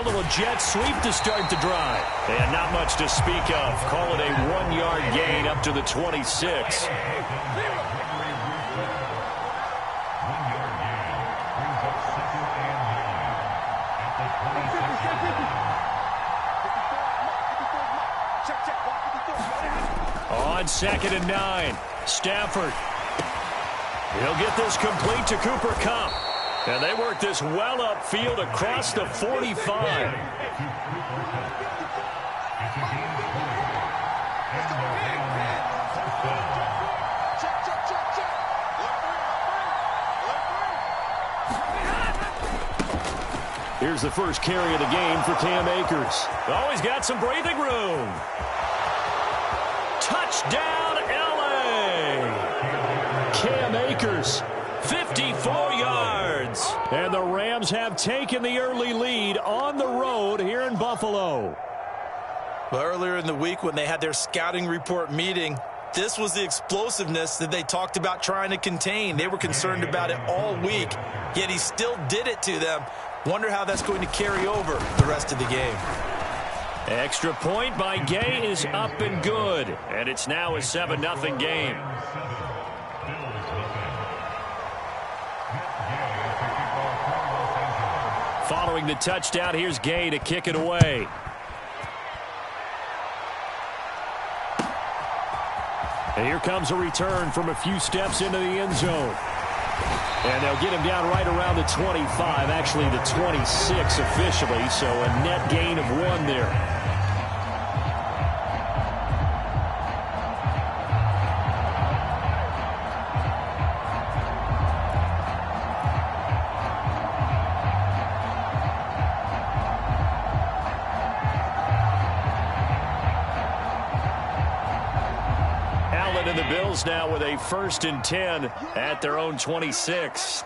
A little jet sweep to start the drive. And not much to speak of. Call it a 1-yard gain up to the 26. On 2nd and 9, Stafford. He'll get this complete to Cooper Kupp. And they work this well upfield across the 45. Here's the first carry of the game for Cam Akers. Oh, he's got some breathing room. Touchdown, L.A. Cam Akers, 54 yards. And the Rams have taken the early lead on the road here in Buffalo. Well, earlier in the week when they had their scouting report meeting, this was the explosiveness that they talked about trying to contain. They were concerned about it all week, yet he still did it to them. Wonder how that's going to carry over the rest of the game. Extra point by Gay is up and good. And it's now a 7-0 game. Following the touchdown, here's Gay to kick it away. And here comes a return from a few steps into the end zone. And they'll get him down right around the 25, actually the 26 officially, so a net gain of 1 there. And the Bills now with a 1st and 10 at their own 26.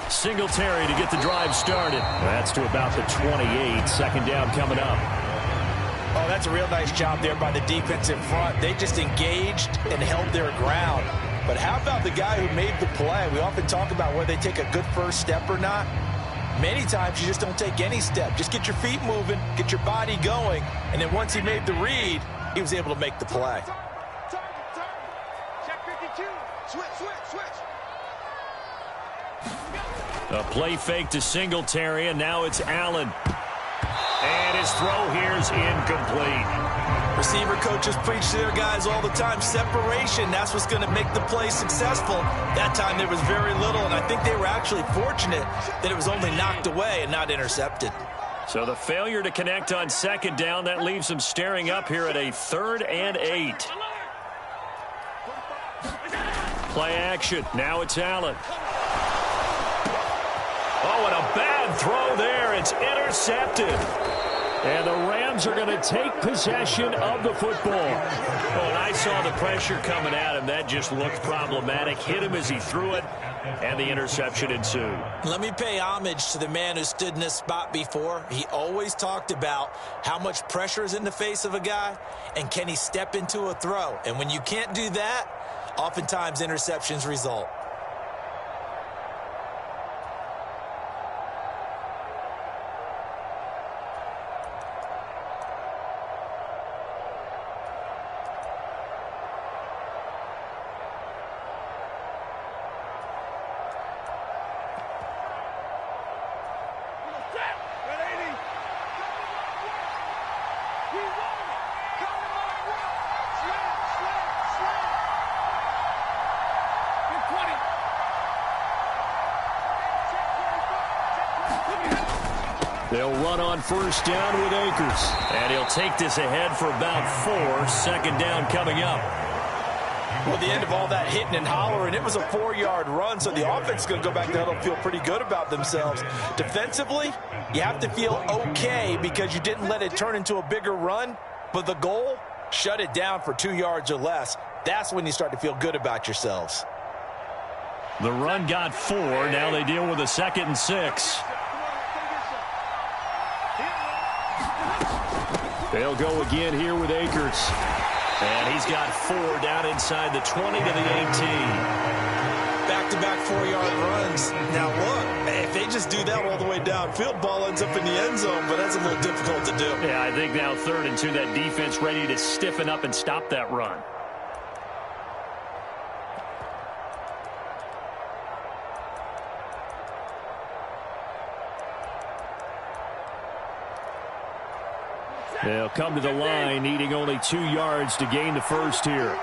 Singletary to get the drive started. That's to about the 28. 2nd down coming up. Oh, that's a real nice job there by the defense in front. They just engaged and held their ground. But how about the guy who made the play? We often talk about whether they take a good first step or not. Many times you just don't take any step. Just get your feet moving, get your body going, and then once he made the read, he was able to make the play. Check 52. Switch. A play fake to Singletary, and now it's Allen. And his throw here's incomplete. Receiver coaches preach to their guys all the time. Separation, that's what's going to make the play successful. That time there was very little, and I think they were actually fortunate that it was only knocked away and not intercepted. So the failure to connect on 2nd down, that leaves them staring up here at a 3rd and 8. Play action. Now it's Allen. Oh, and a bad throw there. It's intercepted. And the Rams are going to take possession of the football. Oh, and I saw the pressure coming at him. That just looked problematic. Hit him as he threw it, and the interception ensued. Let me pay homage to the man who stood in this spot before. He always talked about how much pressure is in the face of a guy, and can he step into a throw. And when you can't do that, oftentimes interceptions result. They'll run on 1st down with Akers. And he'll take this ahead for about 4. 2nd down coming up. Well, the end of all that hitting and hollering, it was a 4-yard run, so the offense is going to go back there and feel pretty good about themselves. Defensively, you have to feel okay because you didn't let it turn into a bigger run, but the goal, shut it down for 2 yards or less. That's when you start to feel good about yourselves. The run got 4. Now they deal with a 2nd and 6. They'll go again here with Akers. And he's got 4 down inside the 20 to the 18. Back back-to-back 4-yard runs. Now, look, if they just do that all the way downfield, ball ends up in the end zone, but that's a little difficult to do. Yeah, I think now 3rd and 2, that defense ready to stiffen up and stop that run. They'll come to the line, needing only 2 yards to gain the first here.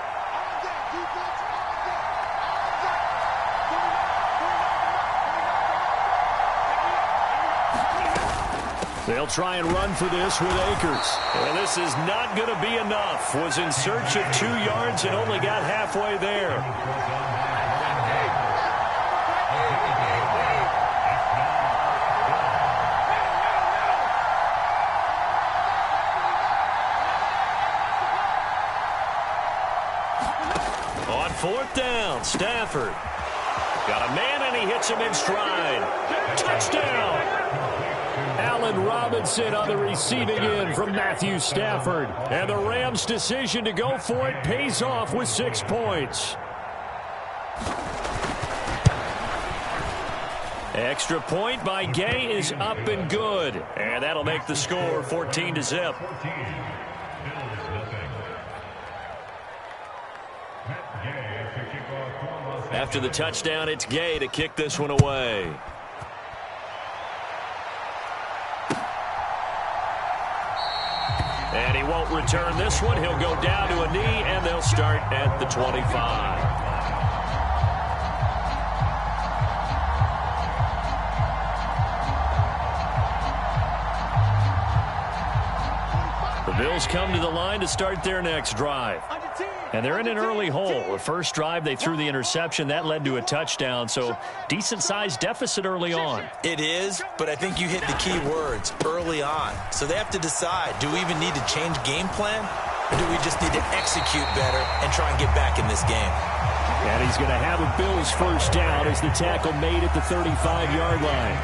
They'll try and run for this with Akers. And this is not going to be enough. Was in search of 2 yards and only got halfway there. On 4th down, Stafford. Got a man and he hits him in stride. Touchdown! Allen Robinson on the receiving end from Matthew Stafford. And the Rams' decision to go for it pays off with 6 points. Extra point by Gay is up and good. And that'll make the score 14-0. After the touchdown, it's Gay to kick this one away. And he won't return this one. He'll go down to a knee, and they'll start at the 25. The Bills come to the line to start their next drive. And they're in an early hole. The first drive, they threw the interception. That led to a touchdown, so decent-sized deficit early on. It is, but I think you hit the key words, early on. So they have to decide, do we even need to change game plan, or do we just need to execute better and try and get back in this game? And he's going to have a Bills first down as the tackle made at the 35-yard line.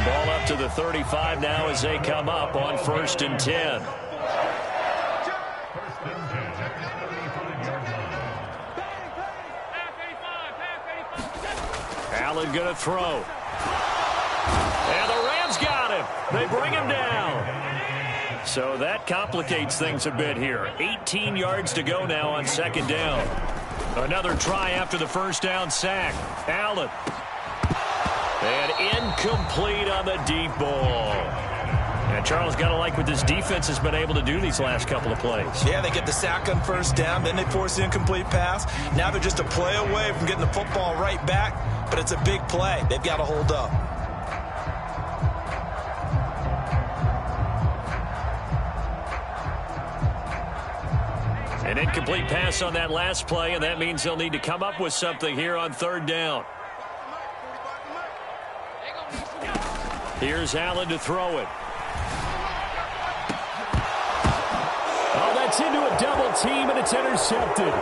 Ball up to the 35 now as they come up on 1st and 10. Allen going to throw. And the Rams got him. They bring him down. So that complicates things a bit here. 18 yards to go now on 2nd down. Another try after the first down sack. Allen. And incomplete on the deep ball. And Charles, got to like what this defense has been able to do these last couple of plays. Yeah, they get the sack on 1st down, then they force the incomplete pass. Now they're just a play away from getting the football right back, but it's a big play. They've got to hold up. An incomplete pass on that last play, and that means they'll need to come up with something here on 3rd down. Here's Allen to throw it. Oh, that's into a double team, and it's intercepted.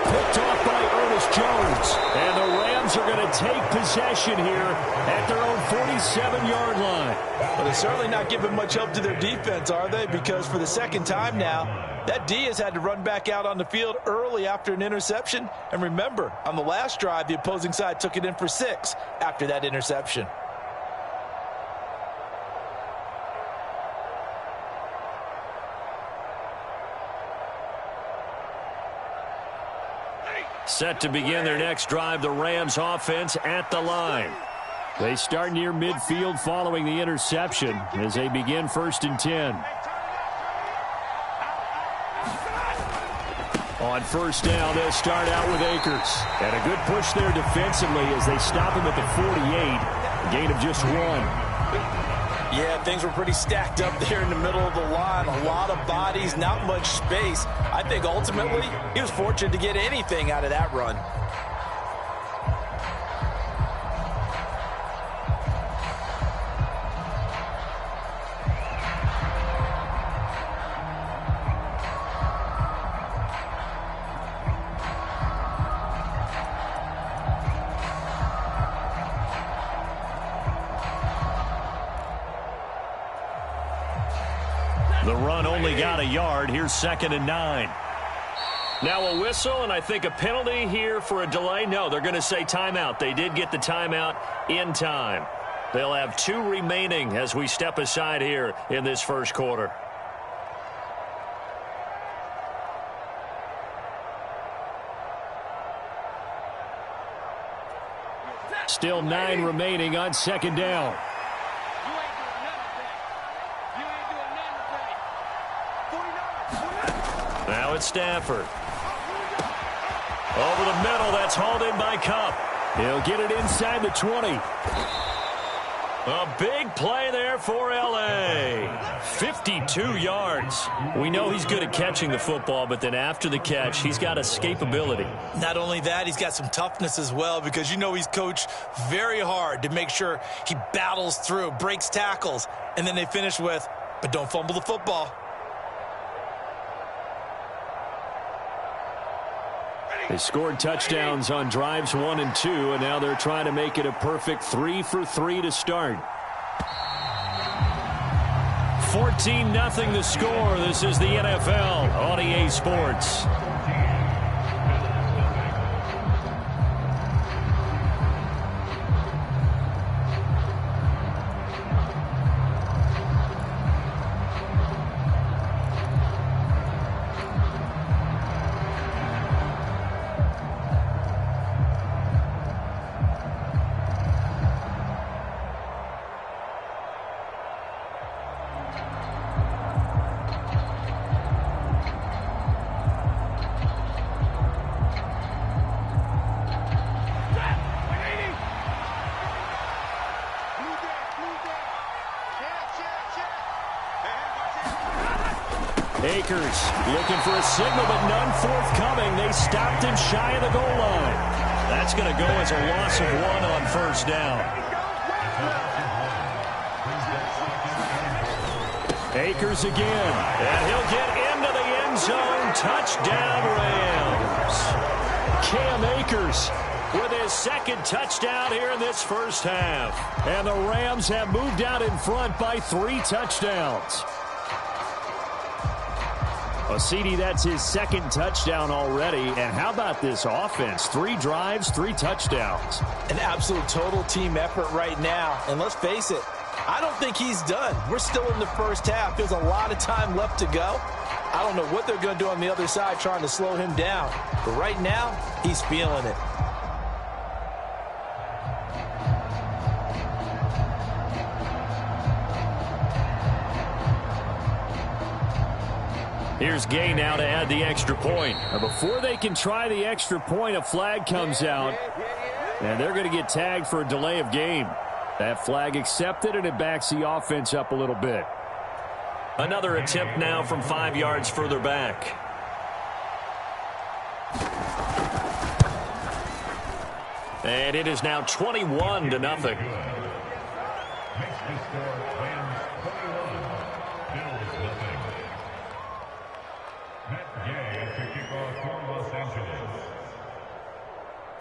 Picked off by Ernest Jones. And the Rams are going to take possession here at their own 47-yard line. Well, they're certainly not giving much help to their defense, are they? Because for the 2nd time now, that D has had to run back out on the field early after an interception. And remember, on the last drive, the opposing side took it in for 6 after that interception. Set to begin their next drive, the Rams offense at the line. They start near midfield following the interception as they begin 1st and 10. On 1st down, they'll start out with Akers. And a good push there defensively as they stop him at the 48. A gain of just 1. Yeah, things were pretty stacked up there in the middle of the line. A lot of bodies, not much space. I think ultimately he was fortunate to get anything out of that run. The run only got a yard. Here's 2nd and 9. Now a whistle, and I think a penalty here for a delay. No, they're going to say timeout. They did get the timeout in time. They'll have 2 remaining as we step aside here in this first quarter. Still 9 remaining on second down. Now it's Stafford. Over the middle, that's hauled in by Kupp. He'll get it inside the 20. A big play there for L.A. 52 yards. We know he's good at catching the football, but then after the catch, he's got escapability. Not only that, he's got some toughness as well, because you know he's coached very hard to make sure he battles through, breaks tackles, and then they finish with, but don't fumble the football. They scored touchdowns on drives 1 and 2, and now they're trying to make it a perfect 3 for 3 to start. 14-0 the score. This is the NFL on EA Sports. Akers looking for a signal, but none forthcoming. They stopped him shy of the goal line. That's going to go as a loss of 1 on first down. Akers again, and he'll get into the end zone. Touchdown, Rams. Cam Akers with his second touchdown here in this first half. And the Rams have moved out in front by 3 touchdowns. Well, CD, that's his second touchdown already. And how about this offense? 3 drives, 3 touchdowns. An absolute total team effort right now. And let's face it, I don't think he's done. We're still in the first half. There's a lot of time left to go. I don't know what they're going to do on the other side trying to slow him down. But right now, he's feeling it. Here's Gay now to add the extra point. Now before they can try the extra point, a flag comes out, and they're going to get tagged for a delay of game. That flag accepted, and it backs the offense up a little bit. Another attempt now from 5 yards further back. And it is now 21-0.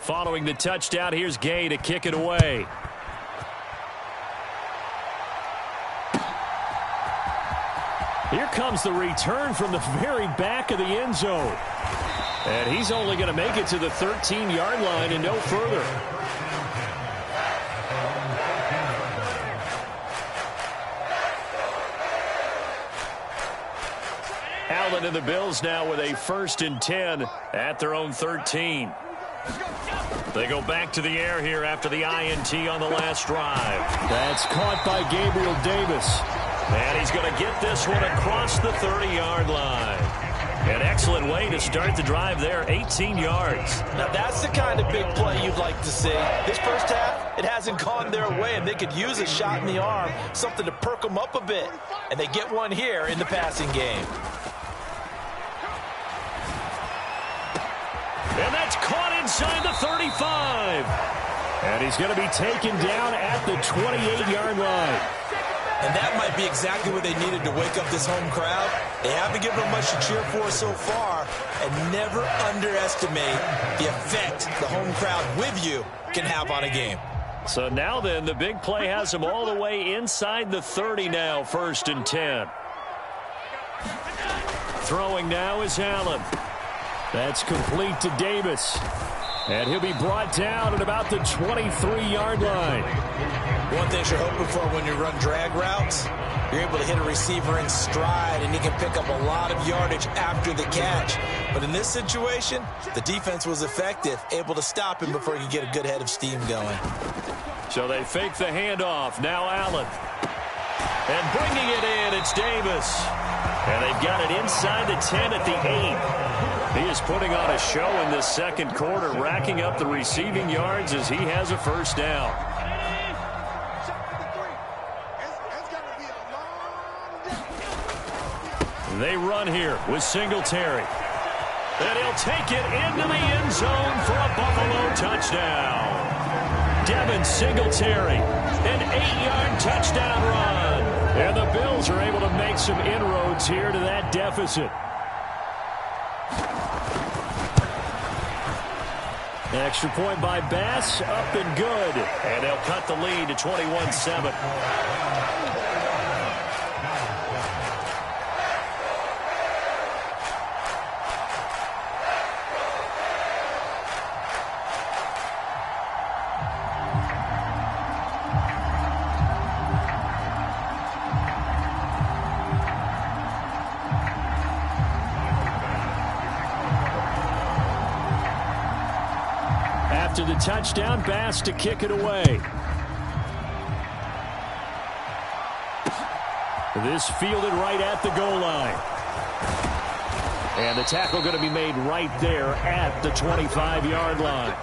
Following the touchdown, here's Gay to kick it away. Here comes the return from the very back of the end zone. And he's only going to make it to the 13-yard line and no further. Allen and the Bills now with a 1st and 10 at their own 13. They go back to the air here after the INT on the last drive. That's caught by Gabriel Davis. And he's going to get this one across the 30-yard line. An excellent way to start the drive there, 18 yards. Now that's the kind of big play you'd like to see. This first half, it hasn't gone their way, and they could use a shot in the arm, something to perk them up a bit. And they get one here in the passing game. And that's caught inside the 35. And he's going to be taken down at the 28-yard line. And that might be exactly what they needed to wake up this home crowd. They haven't given them much to cheer for so far. And never underestimate the effect the home crowd with you can have on a game. So now then, the big play has them all the way inside the 30 now, 1st and 10. Throwing now is Allen. That's complete to Davis. And he'll be brought down at about the 23-yard line. One thing you're hoping for when you run drag routes, you're able to hit a receiver in stride, and he can pick up a lot of yardage after the catch. But in this situation, the defense was effective, able to stop him before he could get a good head of steam going. So they fake the handoff. Now Allen. And bringing it in, it's Davis. And they've got it inside the 10 at the 8. He is putting on a show in this second quarter, racking up the receiving yards as he has a first down. They run here with Singletary. And he'll take it into the end zone for a Buffalo touchdown. Devin Singletary, an 8-yard touchdown run. And the Bills are able to make some inroads here to that deficit. Extra point by Bass, up and good. And they'll cut the lead to 21-7. After the touchdown, Bass to kick it away. This fielded right at the goal line. And the tackle going to be made right there at the 25-yard line.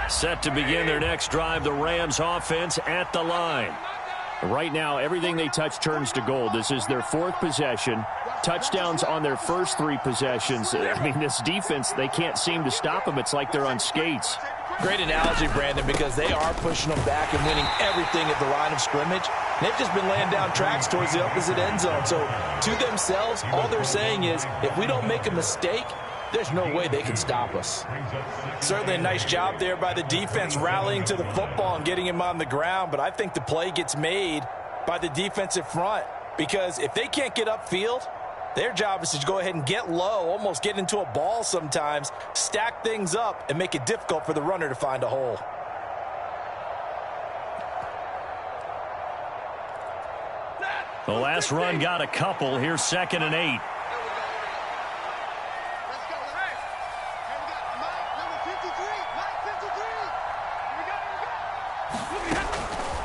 Set to begin their next drive, the Rams offense at the line. Right now, everything they touch turns to gold. This is their 4th possession. Touchdowns on their first 3 possessions. I mean, this defense, they can't seem to stop them. It's like they're on skates. Great analogy, Brandon, because they are pushing them back and winning everything at the line of scrimmage. They've just been laying down tracks towards the opposite end zone. So, to themselves, all they're saying is, if we don't make a mistake, there's no way they can stop us. Certainly a nice job there by the defense rallying to the football and getting him on the ground, but I think the play gets made by the defensive front because if they can't get upfield, their job is to go ahead and get low, almost get into a ball sometimes, stack things up, and make it difficult for the runner to find a hole. The last run got a couple. Here's 2nd and 8.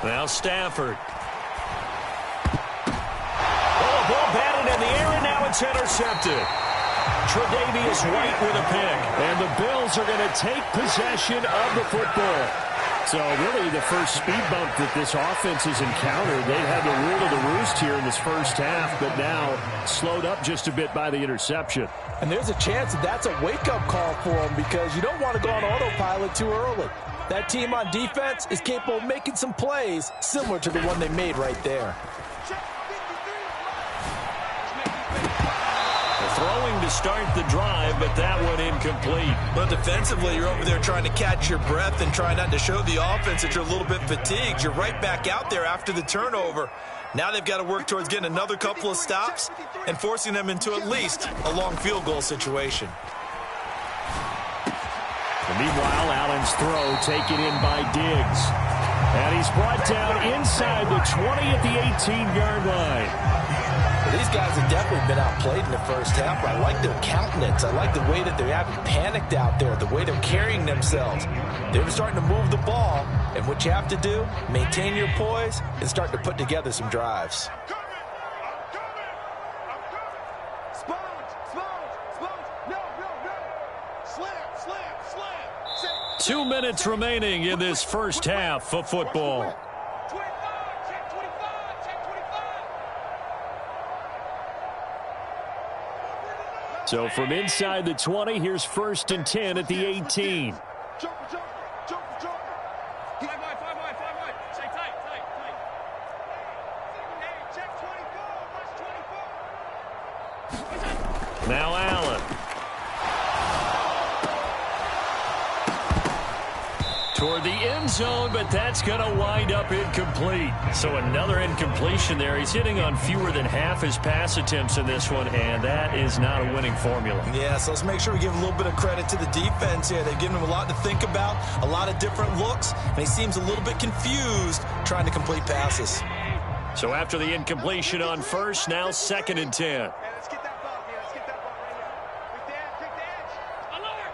Now Stafford. Oh, ball batted in the air, and now it's intercepted. Tre'Davious White with a pick. And the Bills are going to take possession of the football. So really the first speed bump that this offense has encountered. They've had the rule of the roost here in this first half, but now slowed up just a bit by the interception. And there's a chance that that's a wake-up call for them because you don't want to go on autopilot too early. That team on defense is capable of making some plays similar to the one they made right there. Throwing to start the drive, but that one incomplete. But defensively, you're over there trying to catch your breath and try not to show the offense that you're a little bit fatigued. You're right back out there after the turnover. Now they've got to work towards getting another couple of stops and forcing them into at least a long field goal situation. And meanwhile, Allen's throw taken in by Diggs. And he's brought down inside the 20 at the 18-yard line. Well, these guys have definitely been outplayed in the first half. I like their countenance. I like the way that they haven't panicked out there, the way they're carrying themselves. They're starting to move the ball. And what you have to do, maintain your poise and start to put together some drives. 2 minutes remaining in this first half of football. So from inside the 20, here's 1st and 10 at the 18. Now Allen. Toward the end zone, but that's going to wind up incomplete. So another incompletion there. He's hitting on fewer than half his pass attempts in this one, and that is not a winning formula. Yeah, so let's make sure we give a little bit of credit to the defense here. They've given him a lot to think about, a lot of different looks, and he seems a little bit confused trying to complete passes. So after the incompletion on first, now 2nd and 10. Let's get that ball here. Let's get that ball right here. Take the edge. Alert.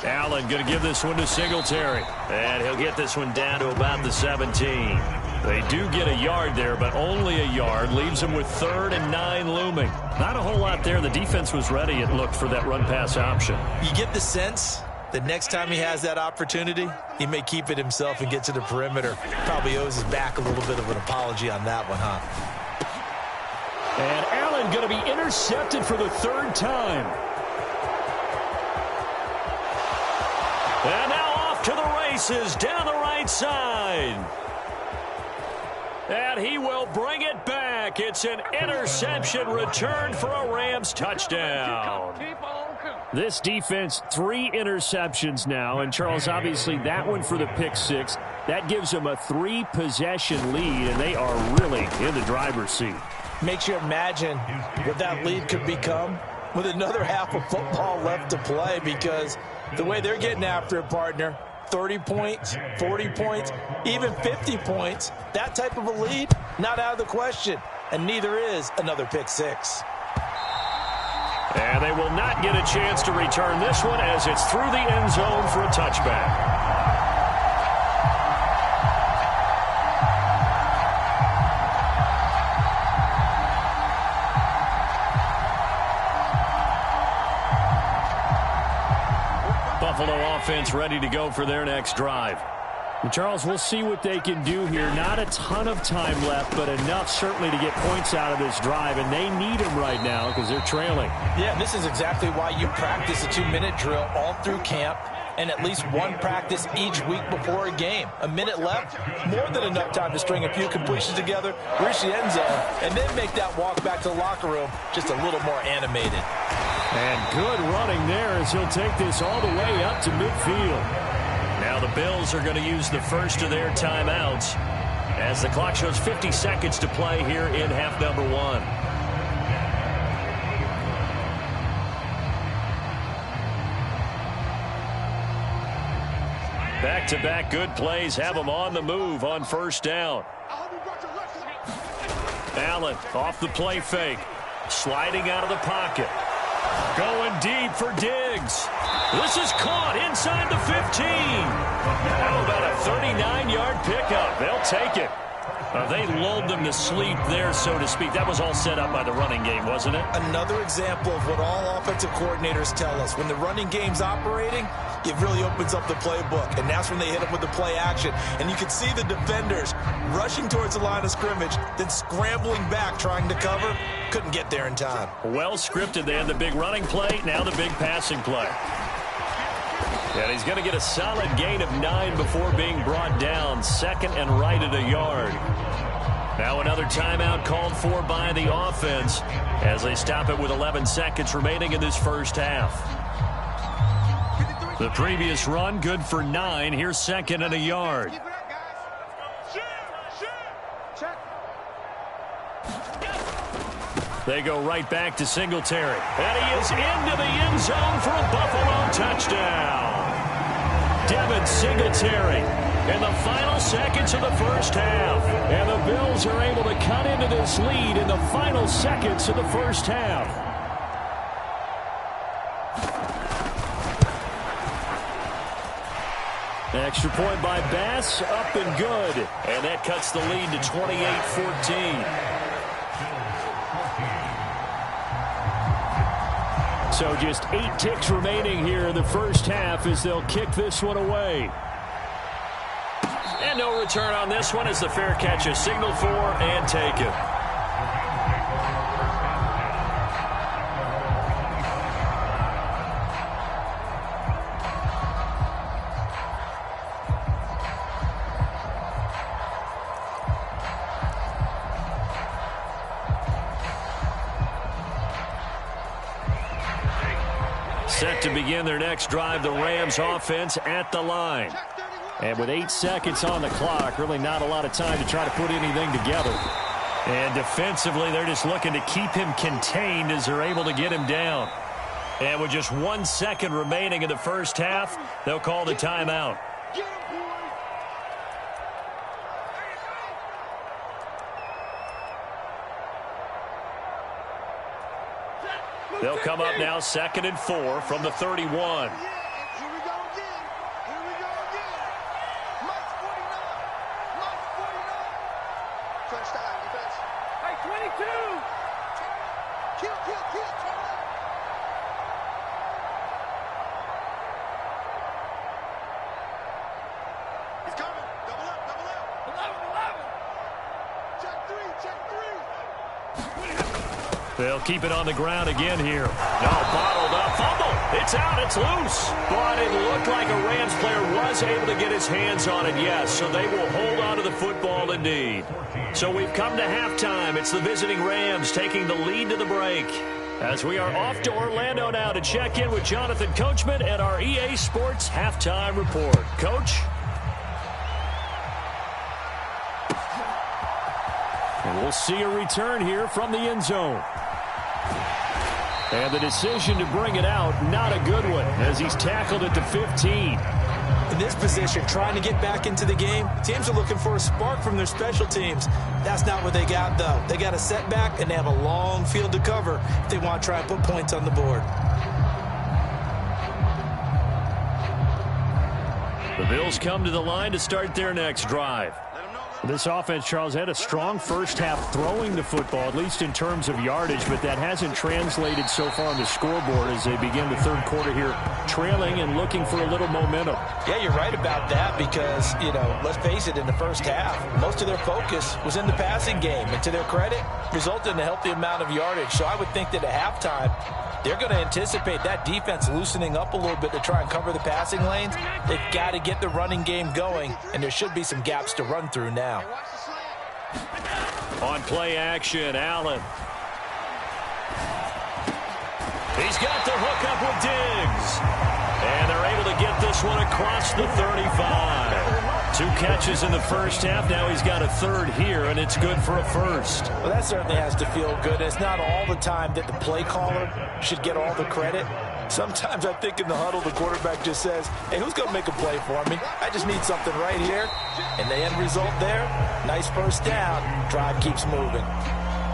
Allen going to give this one to Singletary. And he'll get this one down to about the 17. They do get a yard there, but only a yard. Leaves them with 3rd and 9 looming. Not a whole lot there. The defense was ready, it looked, for that run-pass option. You get the sense that next time he has that opportunity, he may keep it himself and get to the perimeter. Probably owes his back a little bit of an apology on that one, huh? And Allen going to be intercepted for the 3rd time. And now off to the races down the right side. And he will bring it back. It's an interception returned for a Rams touchdown. This defense, 3 interceptions now. And, Charles, obviously that one for the pick 6. That gives them a 3-possession lead, and they are really in the driver's seat. Makes you imagine what that lead could become with another half of football left to play, because the way they're getting after it, partner, 30 points, 40 points, even 50 points, that type of a lead, not out of the question. And neither is another pick 6. And they will not get a chance to return this one as it's through the end zone for a touchback. Buffalo offense ready to go for their next drive. And Charles, we'll see what they can do here. Not a ton of time left, but enough certainly to get points out of this drive, and they need them right now because they're trailing. Yeah, this is exactly why you practice a 2-minute drill all through camp and at least one practice each week before a game. A minute left, more than enough time to string a few completions together, reach the end zone, and then make that walk back to the locker room just a little more animated. And good running there as he'll take this all the way up to midfield. Now the Bills are going to use the first of their timeouts as the clock shows 50 seconds to play here in half number 1. Back-to-back good plays have them on the move on first down. Allen off the play fake. Sliding out of the pocket. Going deep for Diggs. This is caught inside the 15. How about a 39-yard pickup? They'll take it. They lulled them to sleep there, so to speak. That was all set up by the running game, wasn't it? Another example of what all offensive coordinators tell us. When the running game's operating, it really opens up the playbook, and that's when they hit up with the play action. And you can see the defenders rushing towards the line of scrimmage, then scrambling back trying to cover. Couldn't get there in time. Well scripted. They had the big running play, now the big passing play. And he's going to get a solid gain of 9 before being brought down. 2nd and right at a yard. Now another timeout called for by the offense as they stop it with 11 seconds remaining in this first half. The previous run good for 9. Here's 2nd and a yard. They go right back to Singletary. And he is into the end zone for a Buffalo touchdown. Devin Singletary in the final seconds of the first half. And the Bills are able to cut into this lead in the final seconds of the first half. Extra point by Bass, up and good. And that cuts the lead to 28-14. So just 8 ticks remaining here in the first half as they'll kick this one away. And no return on this one as the fair catch is signaled for and taken. Set to begin their next drive, the Rams offense at the line. And with 8 seconds on the clock, really not a lot of time to try to put anything together. And defensively, they're just looking to keep him contained as they're able to get him down. And with just 1 second remaining in the first half, they'll call the timeout. They'll come up now 2nd and 4 from the 31. Here we go again. Here we go again. Mike 49. Mike 49. Crunch time, defense. Hey, 22. Kill. Turn up. He's coming. Double up. 11. Check three. They'll keep it on the ground again here. No, bottled up. Fumble. It's out. It's loose. But it looked like a Rams player was able to get his hands on it, yes. So they will hold on to the football indeed. So we've come to halftime. It's the visiting Rams taking the lead to the break. As we are off to Orlando now to check in with Jonathan Coachman at our EA Sports Halftime Report. Coach? And we'll see a return here from the end zone. And the decision to bring it out, not a good one, as he's tackled at the 15. In this position, trying to get back into the game, teams are looking for a spark from their special teams. That's not what they got, though. They got a setback, and they have a long field to cover if they want to try and put points on the board. The Bills come to the line to start their next drive. This offense, Charles, had a strong first half throwing the football, at least in terms of yardage, but that hasn't translated so far on the scoreboard as they begin the third quarter here, trailing and looking for a little momentum. Yeah, you're right about that because, let's face it, in the first half, most of their focus was in the passing game. And to their credit, resulted in a healthy amount of yardage. So I would think that at halftime, they're going to anticipate that defense loosening up a little bit to try and cover the passing lanes. They've got to get the running game going, and there should be some gaps to run through now. On play action, Allen. He's got the hook up with Diggs. And they're able to get this one across the 35. 2 catches in the first half. Now he's got a third here, and it's good for a first. Well, that certainly has to feel good. It's not all the time that the play caller should get all the credit. Sometimes I think in the huddle, the quarterback just says, hey, who's going to make a play for me? I just need something right here. And the end result there, nice first down. Drive keeps moving.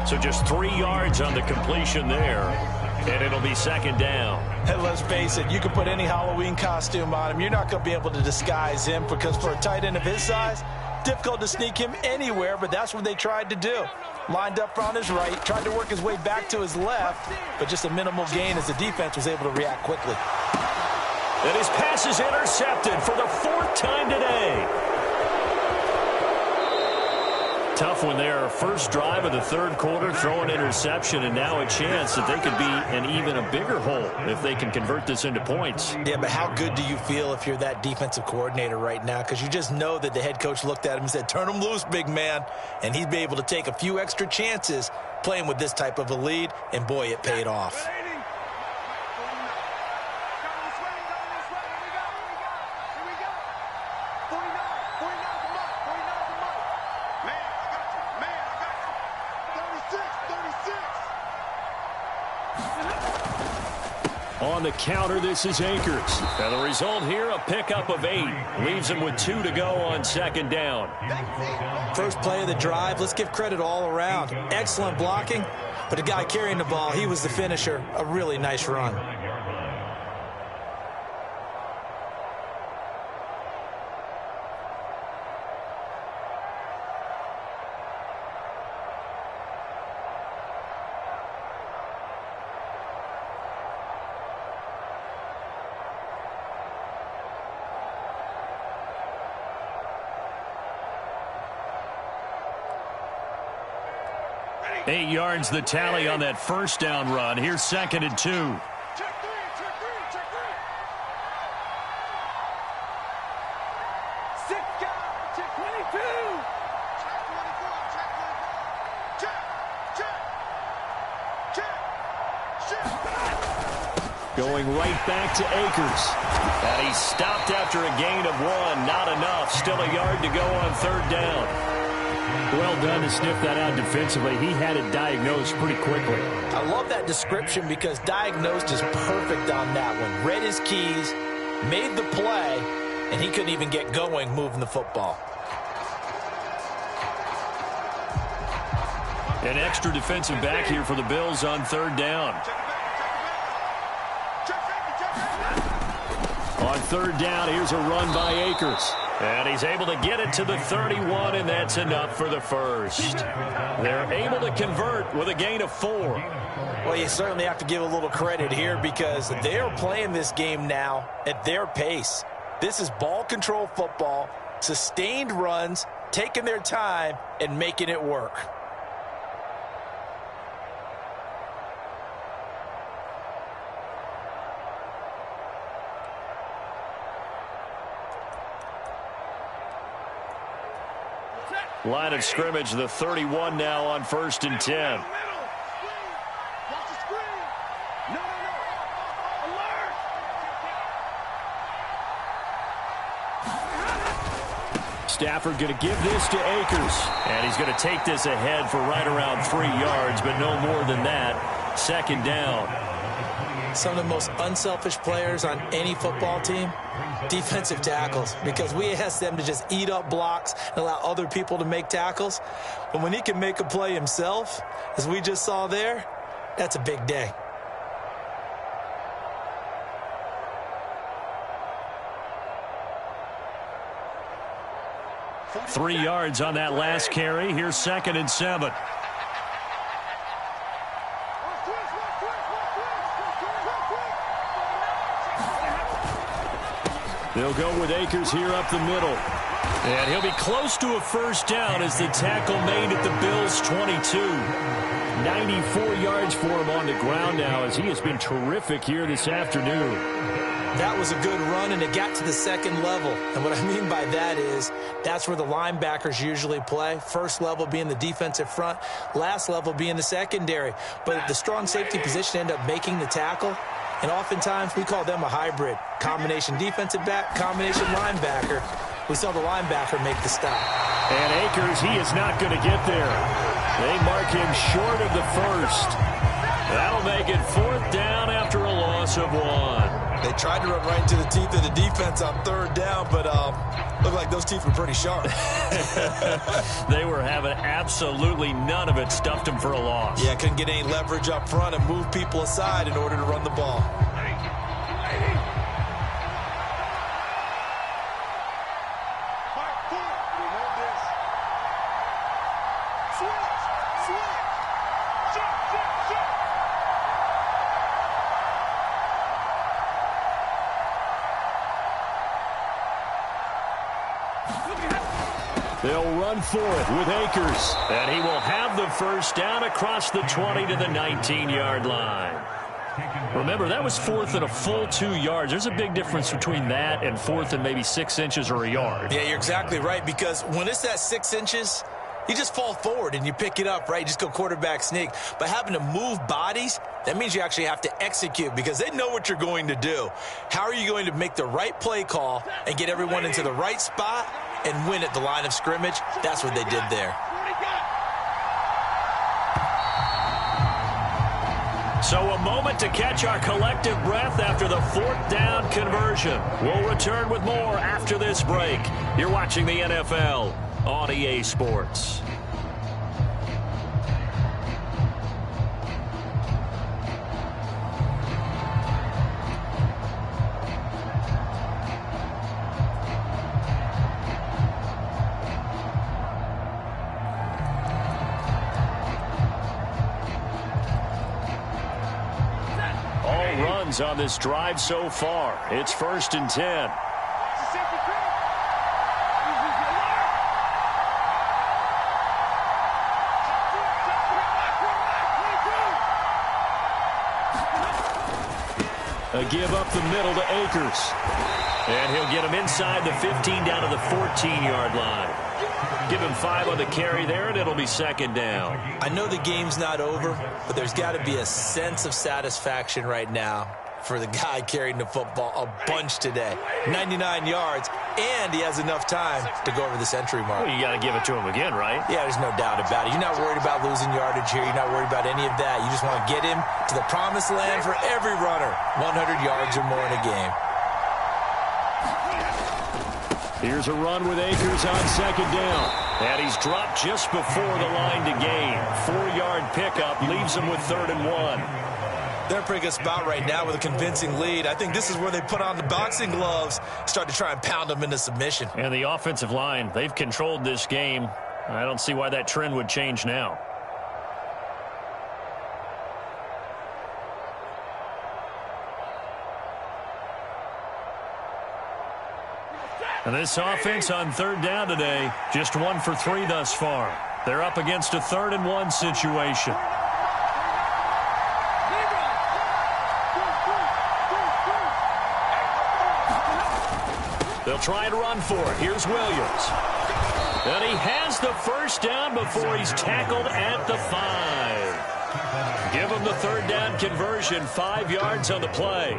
So just 3 yards on the completion there. And it'll be 2nd down. And let's face it, you can put any Halloween costume on him. You're not going to be able to disguise him because for a tight end of his size, difficult to sneak him anywhere, but that's what they tried to do. Lined up on his right, tried to work his way back to his left, but just a minimal gain as the defense was able to react quickly. And his pass is intercepted for the 4th time today. Tough one there. First drive of the third quarter, throw an interception, and now a chance that they could be in even a bigger hole if they can convert this into points. Yeah, but how good do you feel if you're that defensive coordinator right now? Because you just know that the head coach looked at him and said, turn him loose, big man. And he'd be able to take a few extra chances playing with this type of a lead, and boy, it paid off. On the counter, this is Akers. And the result here, a pickup of 8. Leaves him with 2 to go on 2nd down. First play of the drive, let's give credit all around. Excellent blocking, but the guy carrying the ball, he was the finisher. A really nice run. Eight yards the tally on that first down run. Here's 2nd and 2. Check three. 6 guys. Check 22. Check 24. Check. Going right back to Akers. And he stopped after a gain of 1. Not enough. Still a yard to go on 3rd down. Well done to sniff that out defensively. He had it diagnosed pretty quickly. I love that description because diagnosed is perfect on that one. Read his keys, made the play, and he couldn't even get going moving the football. An extra defensive back here for the Bills on 3rd down. On 3rd down, here's a run by Akers. And he's able to get it to the 31, and that's enough for the first. They're able to convert with a gain of 4. Well, you certainly have to give a little credit here because they're playing this game now at their pace. This is ball control football, sustained runs, taking their time, and making it work. Line of scrimmage, the 31 now on 1st and 10. Stafford going to give this to Akers. And he's going to take this ahead for right around 3 yards, but no more than that. 2nd down. Some of the most unselfish players on any football team, defensive tackles, because we ask them to just eat up blocks and allow other people to make tackles. But when he can make a play himself, as we just saw there, that's a big day. Three yards on that last carry. Here's 2nd and 7. They'll go with Akers here up the middle. And he'll be close to a 1st down as the tackle made at the Bills' 22. 94 yards for him on the ground now as he has been terrific here this afternoon. That was a good run, and it got to the 2nd level. And what I mean by that is that's where the linebackers usually play. First level being the defensive front, last level being the secondary. But the strong safety position ended up making the tackle. And oftentimes we call them a hybrid. Combination defensive back, combination linebacker. We saw the linebacker make the stop. And Akers, he is not going to get there. They mark him short of the 1st. That'll make it 4th down after a loss of 1. They tried to run right into the teeth of the defense on 3rd down, but looked like those teeth were pretty sharp. They were having absolutely none of it. Stuffed them for a loss. Yeah, couldn't get any leverage up front and move people aside in order to run the ball. They'll run for it with Akers. And he will have the 1st down across the 20 to the 19-yard line. Remember, that was 4th and a full 2 yards. There's a big difference between that and 4th and maybe 6 inches or a yard. Yeah, you're exactly right, because when it's that 6 inches, you just fall forward and you pick it up, right? You just go quarterback sneak. But having to move bodies, that means you actually have to execute because they know what you're going to do. How are you going to make the right play call and get everyone into the right spot and win at the line of scrimmage? That's what they did there. So a moment to catch our collective breath after the 4th down conversion. We'll return with more after this break. You're watching the NFL on EA Sports. All runs on this drive so far. It's 1st and 10. A give up the middle to Akers. And he'll get him inside the 15 down to the 14-yard line. Give him 5 on the carry there, and it'll be 2nd down. I know the game's not over, but there's got to be a sense of satisfaction right now for the guy carrying the football a bunch today. 99 yards, and he has enough time to go over the century mark. Well, you got to give it to him again, right? Yeah, there's no doubt about it. You're not worried about losing yardage here. You're not worried about any of that. You just want to get him to the promised land for every runner. 100 yards or more in a game. Here's a run with Akers on second down. And he's dropped just before the line to gain. 4-yard pickup leaves him with 3rd and 1. They're in a pretty good spot right now with a convincing lead. I think this is where they put on the boxing gloves, start to try and pound them into submission. And the offensive line, they've controlled this game. I don't see why that trend would change now. And this offense on 3rd down today, just 1 for 3 thus far. They're up against a 3rd and 1 situation. They'll try and run for it. Here's Williams. And he has the first down before he's tackled at the 5. Give him the 3rd down conversion, 5 yards on the play.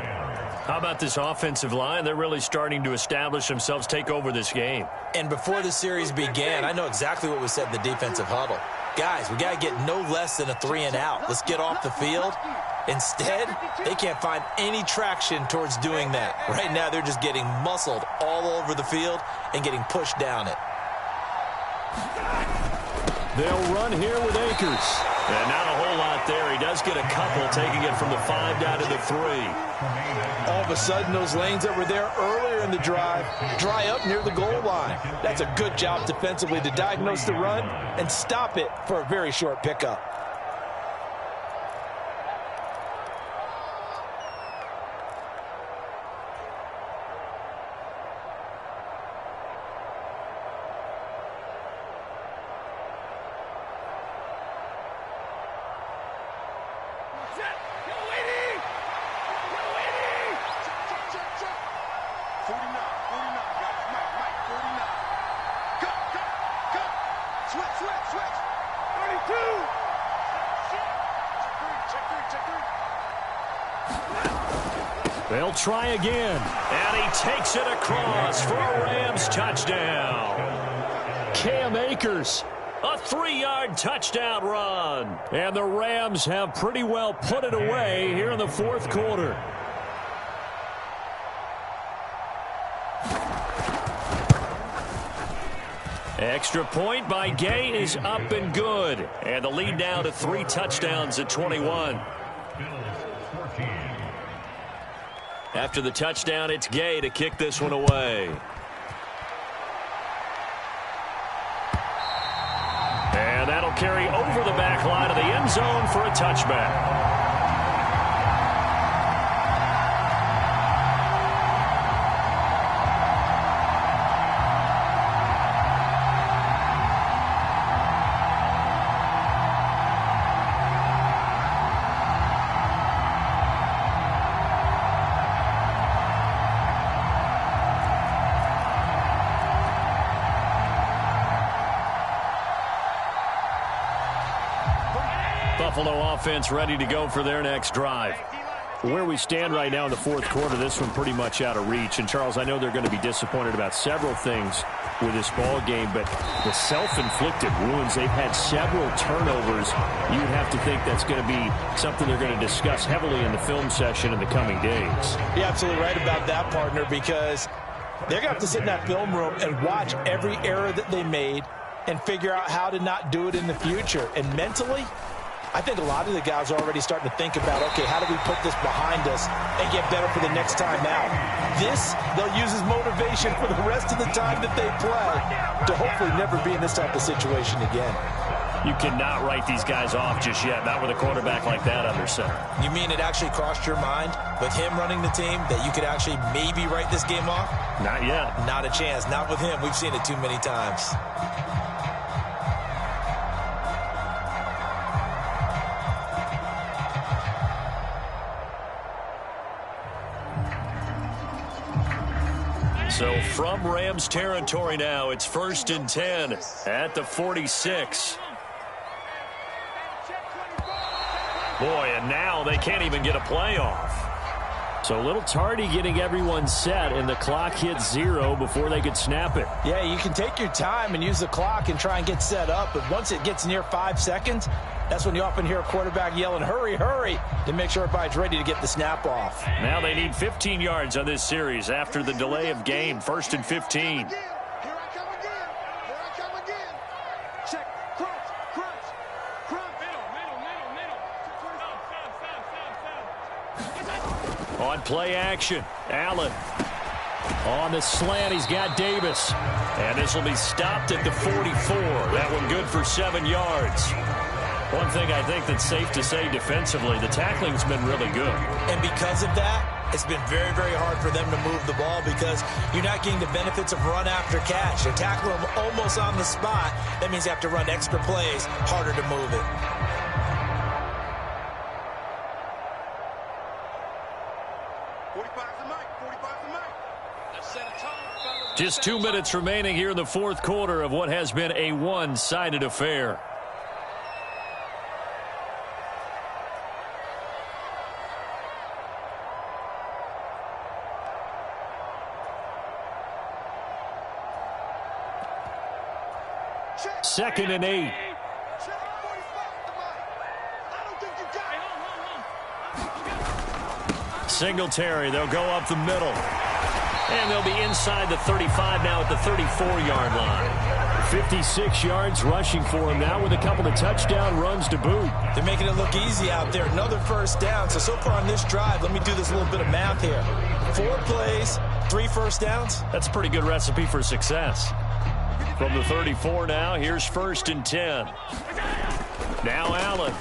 How about this offensive line? They're really starting to establish themselves, take over this game. And before the series began, I know exactly what was said in the defensive huddle. Guys, we got to get no less than a 3 and out. Let's get off the field. Instead, they can't find any traction towards doing that. Right now, they're just getting muscled all over the field and getting pushed down it. They'll run here with Akers. And not a whole lot there. He does get a couple, taking it from the 5 down to the 3. All of a sudden, those lanes that were there earlier in the drive dry up near the goal line. That's a good job defensively to diagnose the run and stop it for a very short pickup. They'll try again. And he takes it across for a Rams touchdown. Cam Akers, a 3-yard touchdown run. And the Rams have pretty well put it away here in the 4th quarter. Extra point by Gay is up and good. And the lead now to 3 touchdowns at 21. After the touchdown, it's Gay to kick this one away. And that'll carry over the back line of the end zone for a touchback. Buffalo offense ready to go for their next drive. Where we stand right now in the 4th quarter, this one pretty much out of reach. And, Charles, I know they're going to be disappointed about several things with this ball game, but the self-inflicted wounds, they've had several turnovers. You would have to think that's going to be something they're going to discuss heavily in the film session in the coming days. You're absolutely right about that, partner, because they're going to have to sit in that film room and watch every error that they made and figure out how to not do it in the future. And mentally, I think a lot of the guys are already starting to think about, okay, how do we put this behind us and get better for the next time out? This, they'll use as motivation for the rest of the time that they play to hopefully never be in this type of situation again. You cannot write these guys off just yet, not with a quarterback like that under center. You mean it actually crossed your mind with him running the team that you could actually maybe write this game off? Not yet. Not a chance. Not with him. We've seen it too many times. So from Rams territory now, it's 1st and 10 at the 46. Boy, and now they can't even get a play off. So a little tardy getting everyone set, and the clock hit 0 before they could snap it. Yeah, you can take your time and use the clock and try and get set up, but once it gets near 5 seconds, that's when you often hear a quarterback yelling, hurry, hurry, to make sure everybody's ready to get the snap off. Now they need 15 yards on this series after the delay of game. 1st and 15. On play action, Allen. On the slant, he's got Davis. And this will be stopped at the 44. That one good for 7 yards. One thing I think that's safe to say defensively, the tackling's been really good. And because of that, it's been very, very hard for them to move the ball because you're not getting the benefits of run after catch. They're tackling them almost on the spot. That means you have to run extra plays, harder to move it. Just 2 minutes remaining here in the 4th quarter of what has been a one-sided affair. Second and 8. Singletary, they'll go up the middle. And they'll be inside the 35 now at the 34-yard line. 56 yards rushing for him now with a couple of touchdown runs to boot. They're making it look easy out there. Another first down. So far on this drive, let me do this little bit of math here. 4 plays, 3 first downs. That's a pretty good recipe for success. From the 34 now, here's 1st and 10. Now Allen.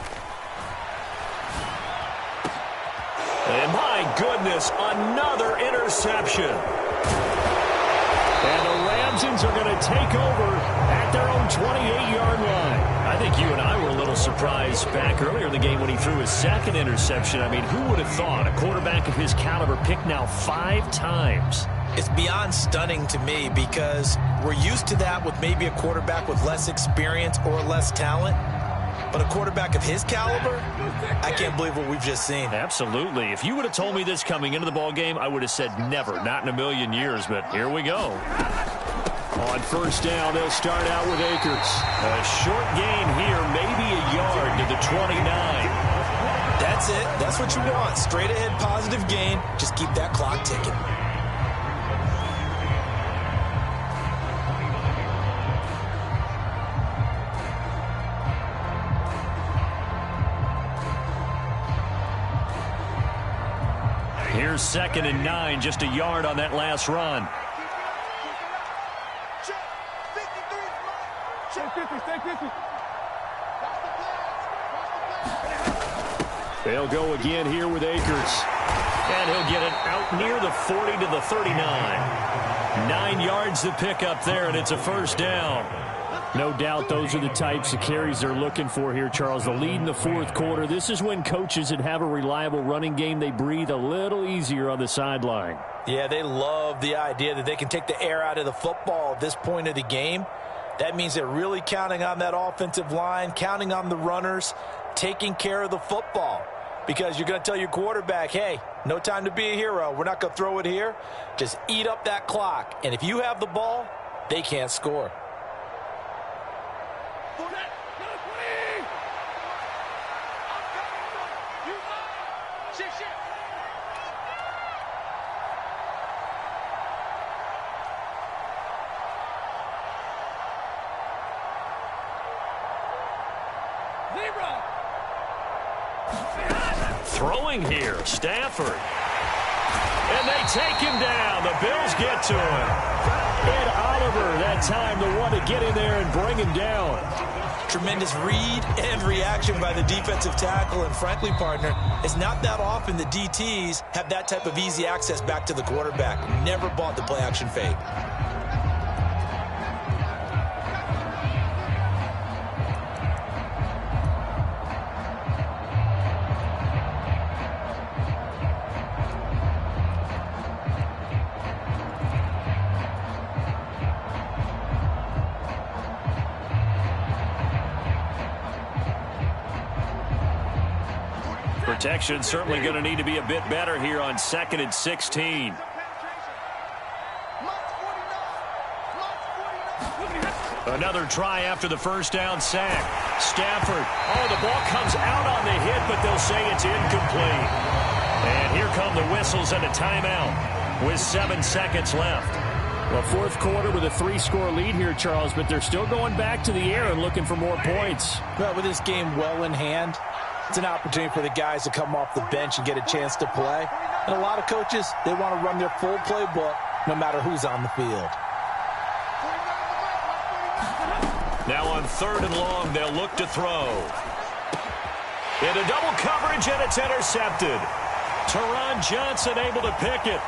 And my goodness, another interception. And the Ramsons are going to take over at their own 28-yard line. I think you and I were a little surprised back earlier in the game when he threw his 2nd interception. I mean, who would have thought a quarterback of his caliber picked now 5 times? It's beyond stunning to me because we're used to that with maybe a quarterback with less experience or less talent. But a quarterback of his caliber, I can't believe what we've just seen. Absolutely. If you would have told me this coming into the ball game, I would have said never, not in a million years. But here we go. On 1st down, they'll start out with Akers. A short gain here, maybe a yard to the 29. That's it. That's what you want. Straight ahead positive gain. Just keep that clock ticking. Here's 2nd and 9, just a yard on that last run. They'll go again here with Akers. And he'll get it out near the 40 to the 39. 9 yards to pick up there, and it's a 1st down. No doubt those are the types of carries they're looking for here, Charles. The lead in the 4th quarter. This is when coaches that have a reliable running game, they breathe a little easier on the sideline. Yeah, they love the idea that they can take the air out of the football at this point of the game. That means they're really counting on that offensive line, counting on the runners, taking care of the football. Because you're going to tell your quarterback, hey, no time to be a hero. We're not going to throw it here. Just eat up that clock. And if you have the ball, they can't score. Throwing here, Stafford. And they take him down. The Bills get to him. And Oliver, that time, the one to get in there and bring him down. Tremendous read and reaction by the defensive tackle. And frankly, partner, it's not that often the DTs have that type of easy access back to the quarterback. Never bought the play-action fake. Protection certainly going to need to be a bit better here on 2nd and 16. Another try after the first down sack. Stafford. Oh, the ball comes out on the hit, but they'll say it's incomplete. And here come the whistles and a timeout with 7 seconds left. Well, fourth quarter with a 3-score lead here, Charles, but they're still going back to the air and looking for more points. Well, with this game well in hand, it's an opportunity for the guys to come off the bench and get a chance to play. And a lot of coaches, they want to run their full playbook no matter who's on the field. Now on 3rd and long, they'll look to throw. Into double coverage, and it's intercepted. Teron Johnson able to pick it.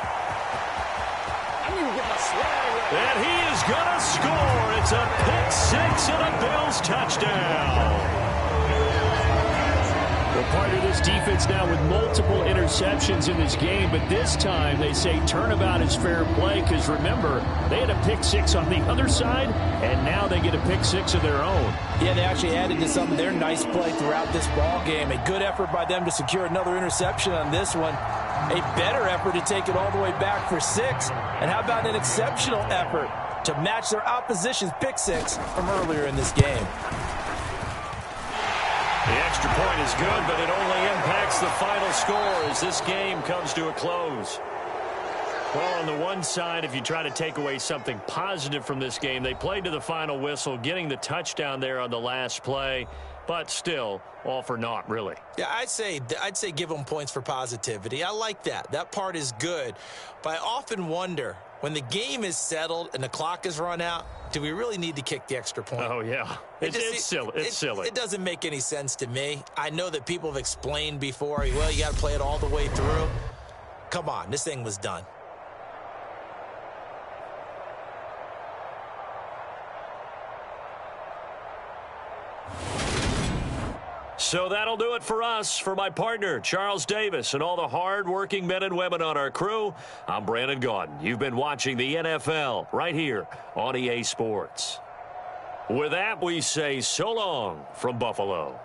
And he is going to score. It's a pick six and a Bills touchdown. Well, part of this defense now with multiple interceptions in this game, but this time they say turnabout is fair play because, remember, they had a pick six on the other side, and now they get a pick six of their own. Yeah, they actually added to some of their nice play throughout this ball game. A good effort by them to secure another interception on this one. A better effort to take it all the way back for 6. And how about an exceptional effort to match their opposition's pick six from earlier in this game? The extra point is good, but it only impacts the final score as this game comes to a close. Well, on the one side, if you try to take away something positive from this game, they played to the final whistle, getting the touchdown there on the last play, but still, all for naught, really. Yeah, I'd say give them points for positivity. I like that. That part is good. But I often wonder, when the game is settled and the clock is run out, do we really need to kick the extra point? Oh, yeah. It's silly. It's silly. It doesn't make any sense to me. I know that people have explained before, well, you got to play it all the way through. Come on, this thing was done. So that'll do it for us. For my partner, Charles Davis, and all the hard-working men and women on our crew, I'm Brandon Gaudin. You've been watching the NFL right here on EA Sports. With that, we say so long from Buffalo.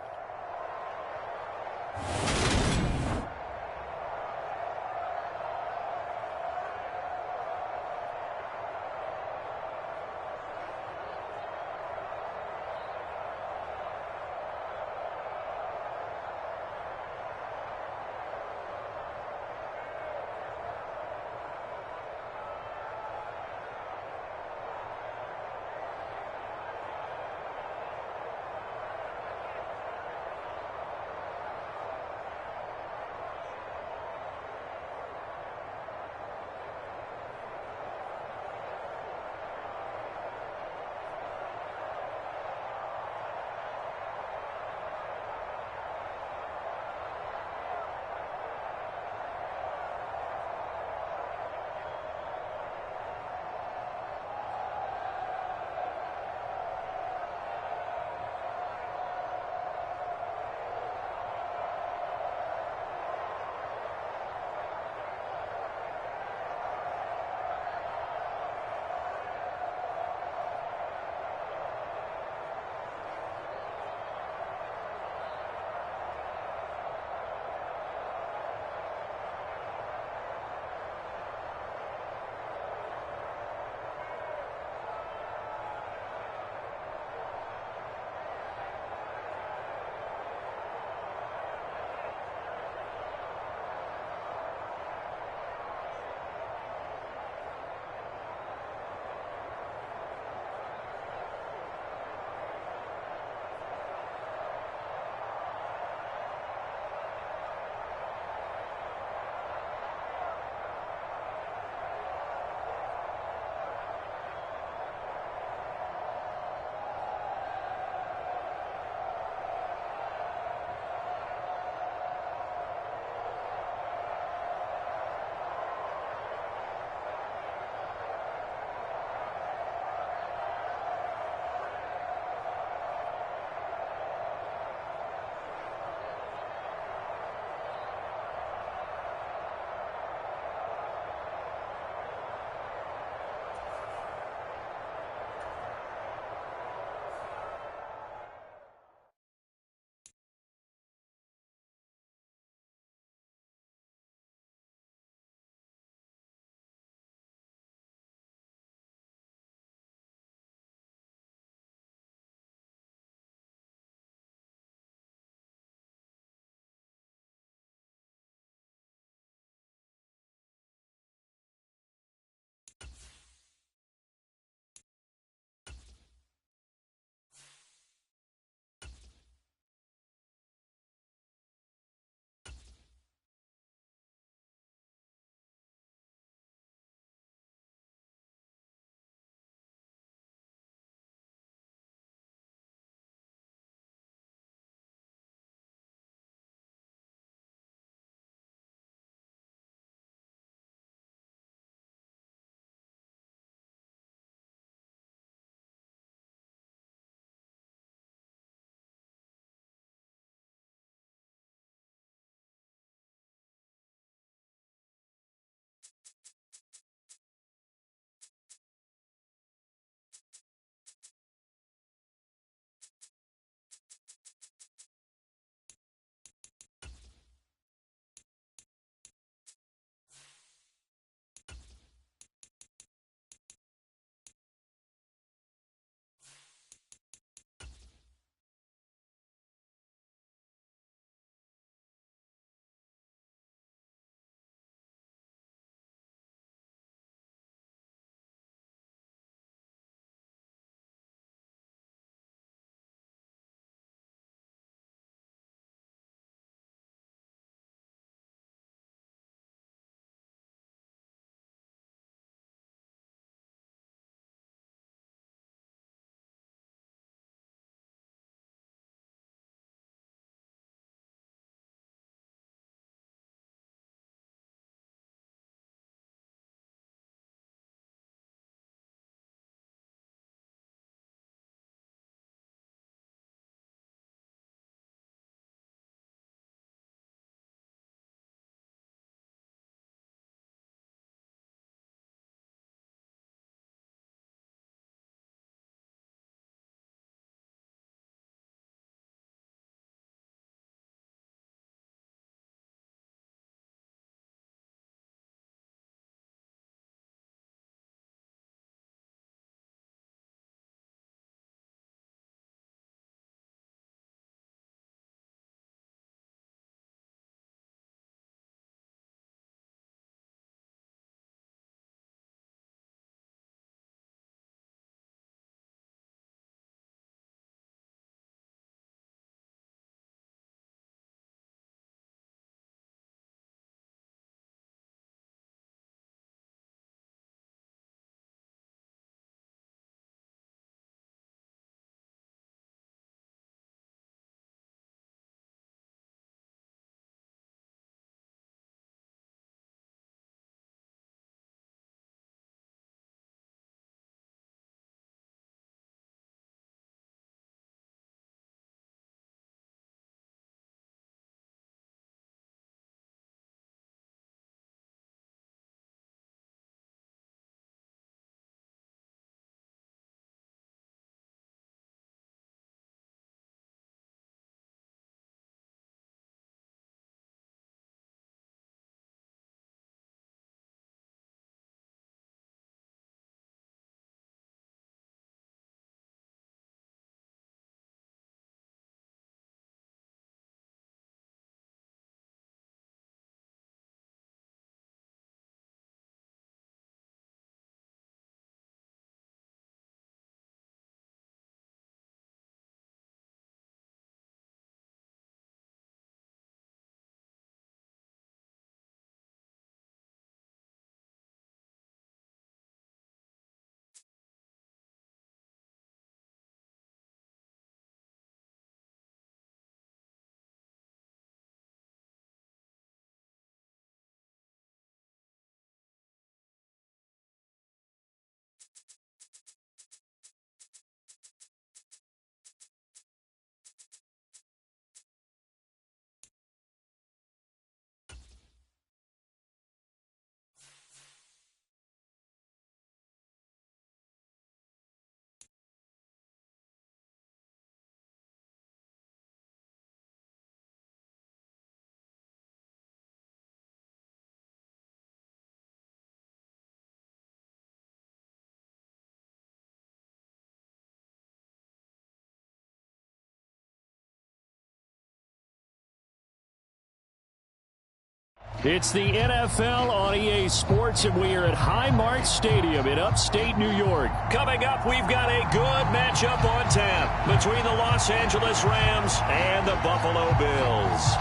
It's the NFL on EA Sports, and we are at Highmark Stadium in upstate New York. Coming up, we've got a good matchup on tap between the Los Angeles Rams and the Buffalo Bills.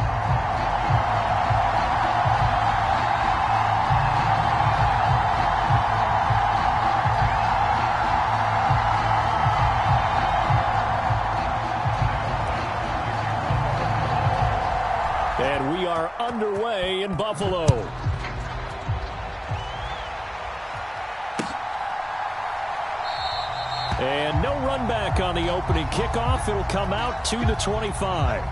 And we are underway in Buffalo. And no run back on the opening kickoff. It'll come out to the 25.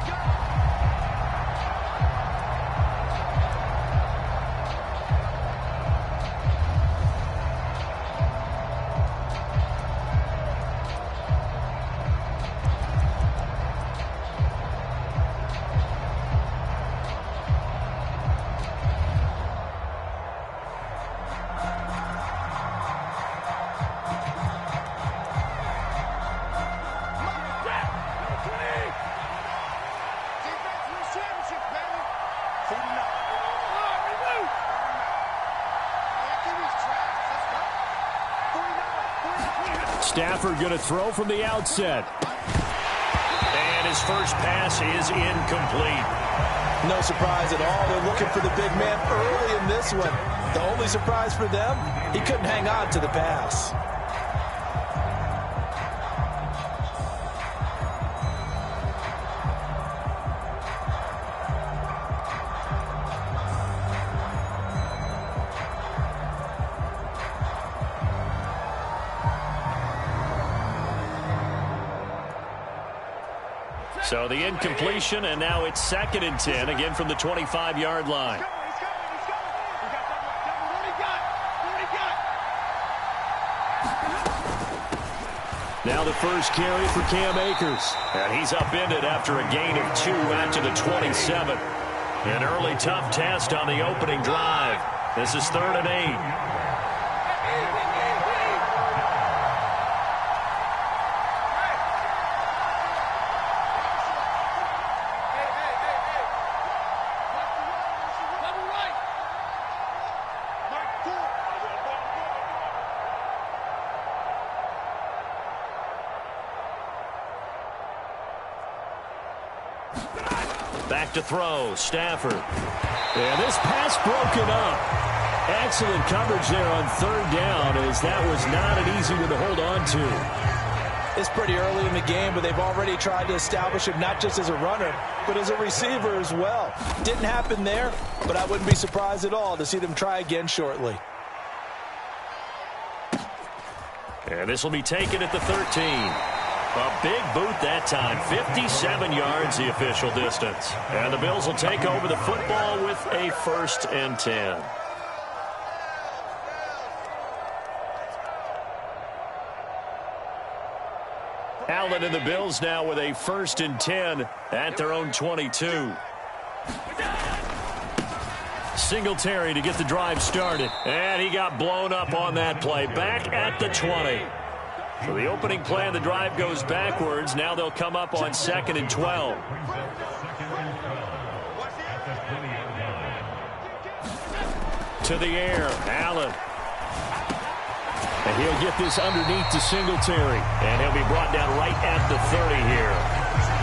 Stafford going to throw from the outset. And his first pass is incomplete. No surprise at all. They're looking for the big man early in this one. The only surprise for them, he couldn't hang on to the pass. So the incompletion, and now it's 2nd and 10, again from the 25-yard line. Now the first carry for Cam Akers. And he's upended after a gain of 2 out to the 27. An early tough test on the opening drive. This is 3rd and 8. Back to throw, Stafford. And this pass broken up. Excellent coverage there on 3rd down, as that was not an easy one to hold on to. It's pretty early in the game, but they've already tried to establish him not just as a runner, but as a receiver as well. Didn't happen there, but I wouldn't be surprised at all to see them try again shortly. And this will be taken at the 13. A big boot that time. 57 yards the official distance. And the Bills will take over the football with a 1st and 10. Allen and the Bills now with a 1st and 10 at their own 22. Singletary to get the drive started. And he got blown up on that play. Back at the 20. So the opening play of the drive goes backwards. Now they'll come up on 2nd and 12. To the air, Allen. And he'll get this underneath to Singletary. And he'll be brought down right at the 30 here.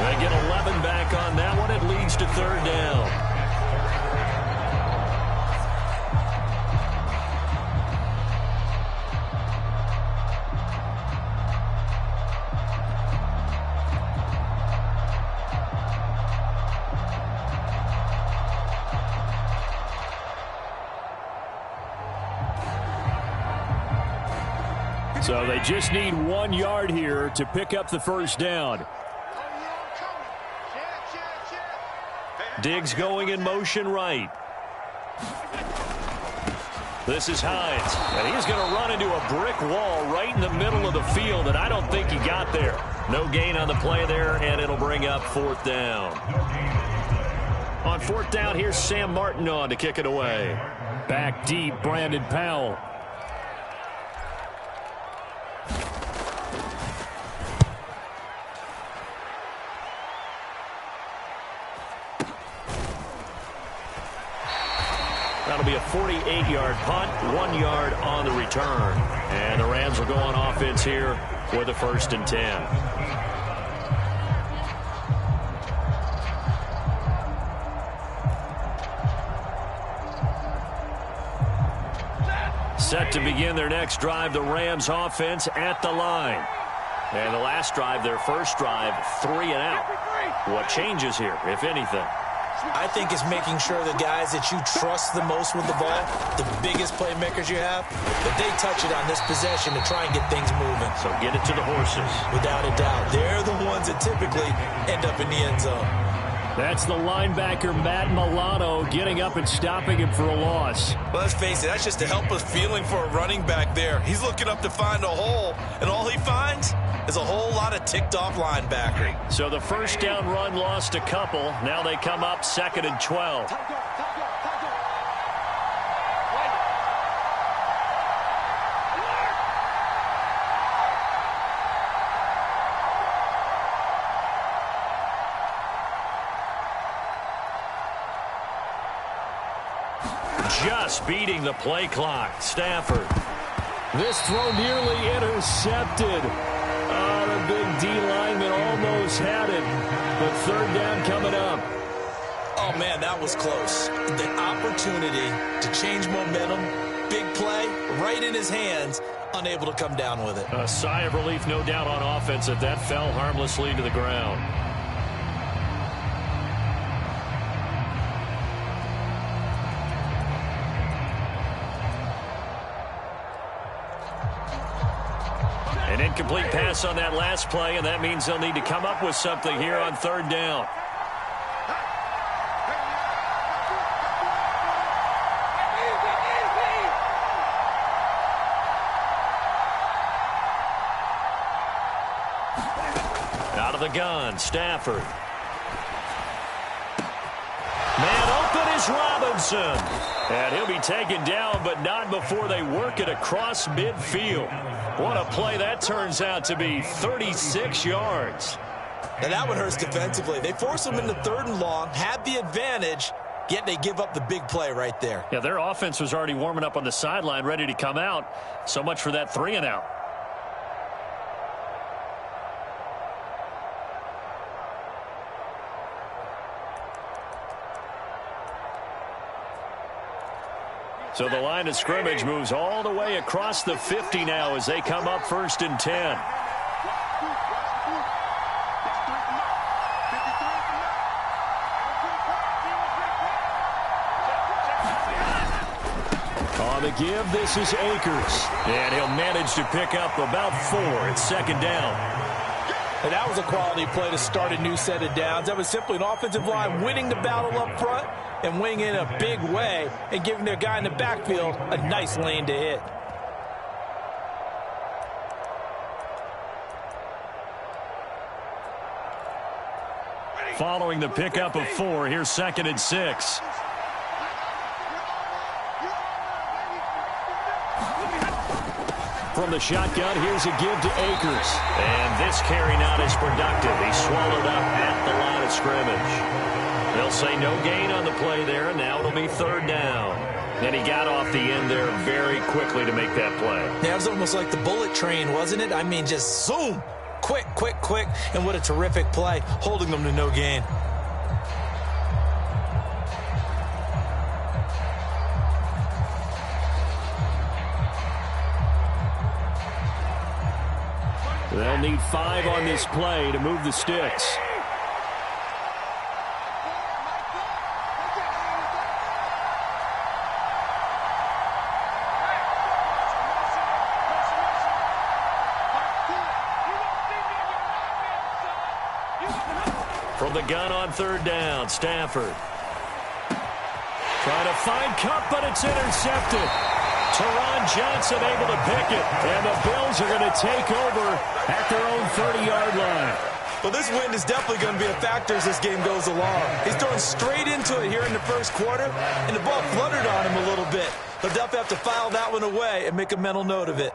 They get 11 back on that one. It leads to 3rd down. So they just need 1 yard here to pick up the 1st down. Diggs going in motion right. This is Hines, and he's going to run into a brick wall right in the middle of the field, and I don't think he got there. No gain on the play there, and it'll bring up 4th down. On 4th down, here's Sam Martin on to kick it away. Back deep, Brandon Powell. that'll be a 48-yard punt, 1 yard on the return. And the Rams will go on offense here with a 1st and 10. Set to begin their next drive, the Rams offense at the line. And the last drive, their first drive, 3 and out. What changes here, if anything? I think it's making sure the guys that you trust the most with the ball, the biggest playmakers you have, that they touch it on this possession to try and get things moving. So get it to the horses. Without a doubt. They're the ones that typically end up in the end zone. That's the linebacker, Matt Milano, getting up and stopping him for a loss. Well, let's face it, that's just a helpless feeling for a running back there. He's looking up to find a hole, and all he finds is a whole lot of ticked-off linebacker. So the first down run lost a couple. Now they come up 2nd and 12. Just beating the play clock. Stafford. This throw nearly intercepted. The big D lineman almost had it. But 3rd down coming up. Oh, man, that was close. The opportunity to change momentum, big play, right in his hands, unable to come down with it. A sigh of relief, no doubt, on offense that fell harmlessly to the ground. An incomplete pass on that last play, and that means they'll need to come up with something here on 3rd down. Out of the gun, Stafford. Man open is Robinson. And he'll be taken down, but not before they work it across midfield. What a play that turns out to be, 36 yards. Now that one hurts defensively. They force them into 3rd and long, had the advantage, yet they give up the big play right there. Yeah, their offense was already warming up on the sideline, ready to come out. So much for that 3 and out. So the line of scrimmage moves all the way across the 50 now as they come up 1st and 10. On the give, this is Akers. And he'll manage to pick up about 4. It's 2nd down. And that was a quality play to start a new set of downs. That was simply an offensive line winning the battle up front and winning in a big way and giving their guy in the backfield a nice lane to hit. Following the pickup of 4, here's 2nd and 6. From the shotgun, here's a give to Akers. And this carry not as productive. He's swallowed up at the line of scrimmage. They'll say no gain on the play there, and now it'll be 3rd down. And he got off the end there very quickly to make that play. That was almost like the bullet train, wasn't it? I mean, just zoom. Quick, quick, quick. And what a terrific play, holding them to no gain. They'll need 5 on this play to move the sticks. From the gun on 3rd down, Stafford. Trying to find Kupp, but it's intercepted. Teron Johnson able to pick it. And the Bills are going to take over at their own 30-yard line. Well, this win is definitely going to be a factor as this game goes along. He's throwing straight into it here in the first quarter, and the ball fluttered on him a little bit. He'll definitely have to file that one away and make a mental note of it.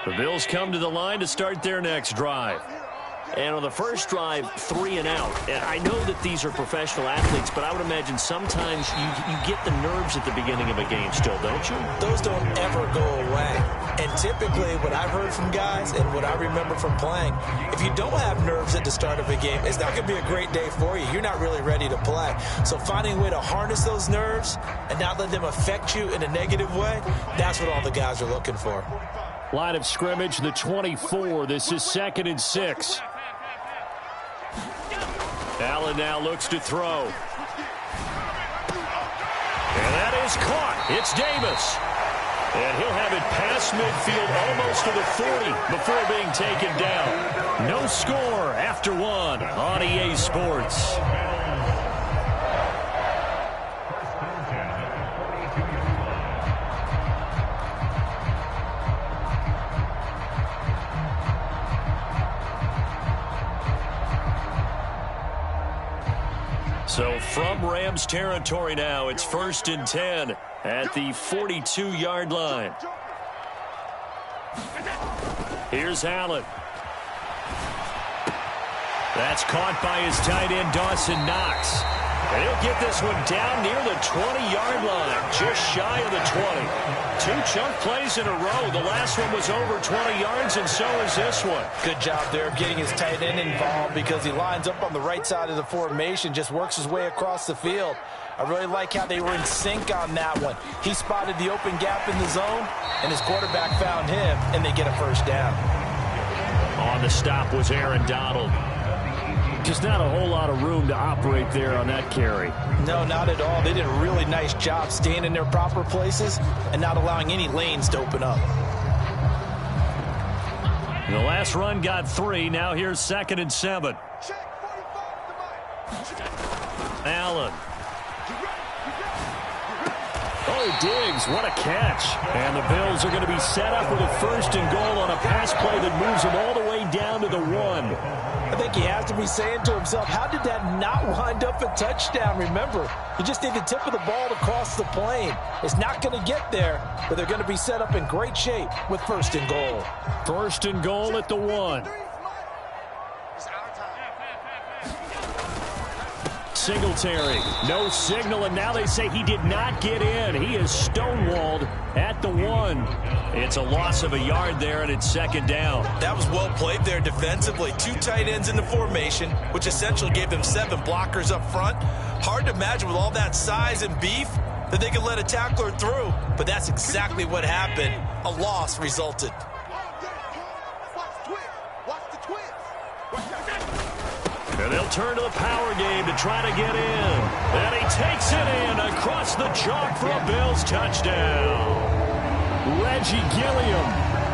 The Bills come to the line to start their next drive. And on the first drive, 3 and out. And I know that these are professional athletes, but I would imagine sometimes you get the nerves at the beginning of a game still, don't you? Those don't ever go away. And typically what I've heard from guys and what I remember from playing, if you don't have nerves at the start of a game, it's not going to be a great day for you. You're not really ready to play. So finding a way to harness those nerves and not let them affect you in a negative way, that's what all the guys are looking for. Line of scrimmage, the 24. This is 2nd and 6. Allen now looks to throw. And that is caught. It's Davis. And he'll have it past midfield almost to the 40 before being taken down. No score after 1 on EA Sports. So from Rams territory now, it's 1st and 10 at the 42-yard line. Here's Allen. That's caught by his tight end, Dawson Knox. And he'll get this one down near the 20-yard line, just shy of the 20. 2 chunk plays in a row. The last one was over 20 yards, and so is this one. Good job there of getting his tight end involved because he lines up on the right side of the formation, just works his way across the field. I really like how they were in sync on that one. He spotted the open gap in the zone, and his quarterback found him, and they get a first down. On the stop was Aaron Donald. Just not a whole lot of room to operate there on that carry. No, not at all. They did a really nice job staying in their proper places and not allowing any lanes to open up. The last run got 3. Now here's 2nd and 7. Allen. Oh, Diggs, what a catch. And the Bills are going to be set up with a 1st and goal on a pass play that moves them all the way down to the 1. I think he has to be saying to himself, how did that not wind up a touchdown? Remember, you just need the tip of the ball to cross the plane. It's not going to get there, but they're going to be set up in great shape with 1st and goal. 1st and goal at the 1. Singletary, no signal, and now they say he did not get in. He is stonewalled at the 1. It's a loss of a yard there, and it's 2nd down. That was well played there defensively. 2 tight ends in the formation, which essentially gave them 7 blockers up front. Hard to imagine with all that size and beef that they could let a tackler through, but that's exactly what happened. A loss resulted. And they'll turn to the power game to try to get in. And he takes it in across the chalk for a Bills touchdown. Reggie Gilliam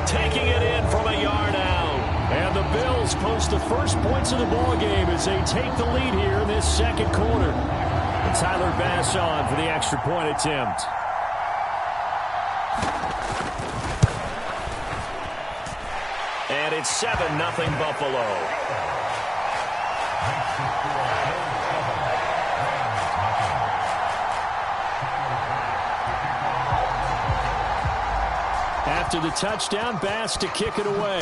taking it in from a yard out. And the Bills post the first points of the ball game as they take the lead here in this 2nd quarter. And Tyler Bass on for the extra point attempt. And it's 7-0 Buffalo. After the touchdown, Bass to kick it away.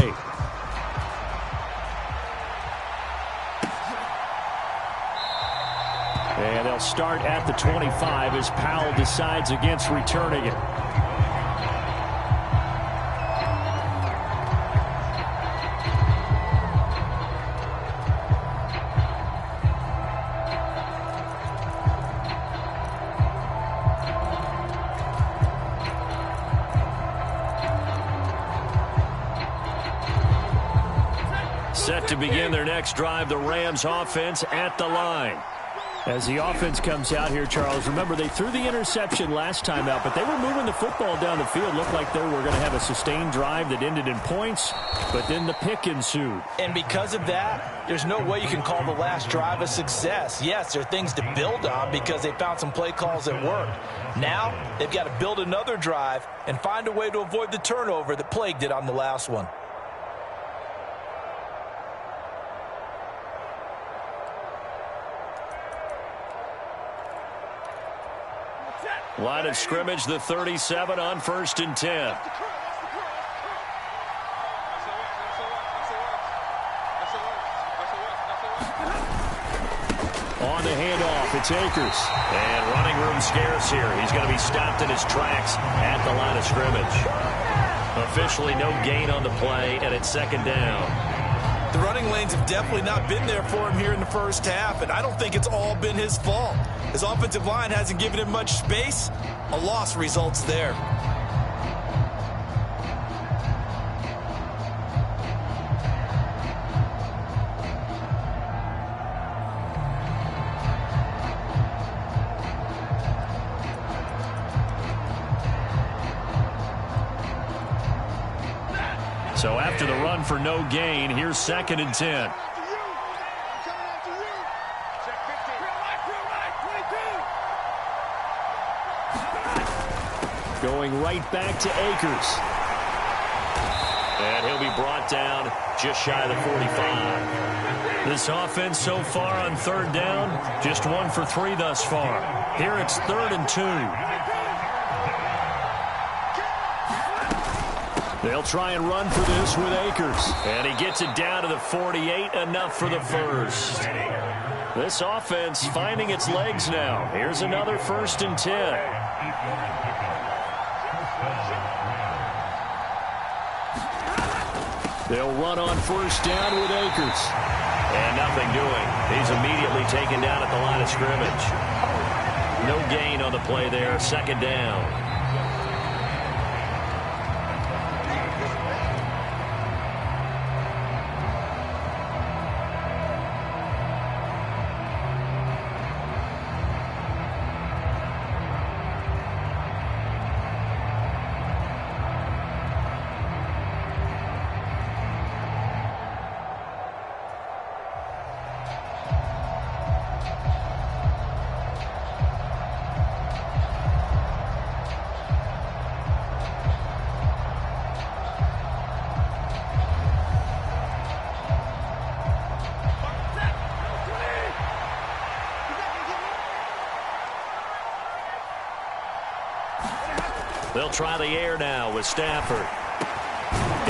And they'll start at the 25 as Powell decides against returning it. Set to begin their next drive, the Rams offense at the line. As the offense comes out here, Charles, remember they threw the interception last time out, but they were moving the football down the field. Looked like they were going to have a sustained drive that ended in points, but then the pick ensued. And because of that, there's no way you can call the last drive a success. Yes, there are things to build on because they found some play calls that worked. Now, they've got to build another drive and find a way to avoid the turnover that plagued it on the last one. Line of scrimmage, the 37 on 1st and 10. On the handoff, it's Akers. And running room scarce here. He's going to be stopped in his tracks at the line of scrimmage. Officially no gain on the play, and it's second down. The running lanes have definitely not been there for him here in the first half, and I don't think it's all been his fault. His offensive line hasn't given him much space. A loss results there. So after the run for no gain, here's second and 10. Going right back to Akers. And he'll be brought down just shy of the 45. This offense so far on third down, just 1 for 3 thus far. Here it's 3rd and 2. They'll try and run for this with Akers. And he gets it down to the 48, enough for the first. This offense finding its legs now. Here's another 1st and 10. They'll run on 1st down with Akers. And nothing doing. He's immediately taken down at the line of scrimmage. No gain on the play there, 2nd down. They'll try the air now with Stafford.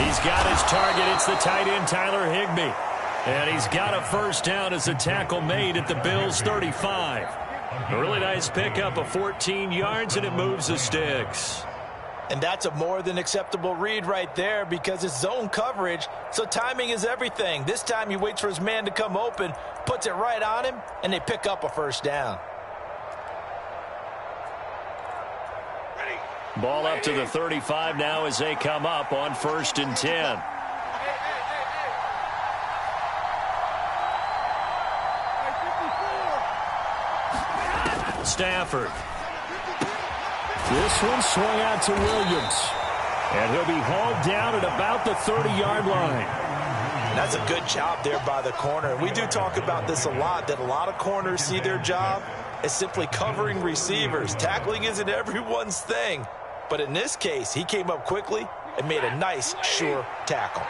He's got his target. It's the tight end, Tyler Higbee. And he's got a 1st down as a tackle made at the Bills' 35. A really nice pickup of 14 yards, and it moves the sticks. And that's a more than acceptable read right there because it's zone coverage, so timing is everything. This time he waits for his man to come open, puts it right on him, and they pick up a 1st down. Ball up to the 35 now as they come up on 1st and 10. Stafford. This one swung out to Williams. And he'll be hauled down at about the 30-yard line. That's a good job there by the corner. We do talk about this a lot, that a lot of corners see their job as simply covering receivers. Tackling isn't everyone's thing. But in this case, he came up quickly and made a nice, sure tackle.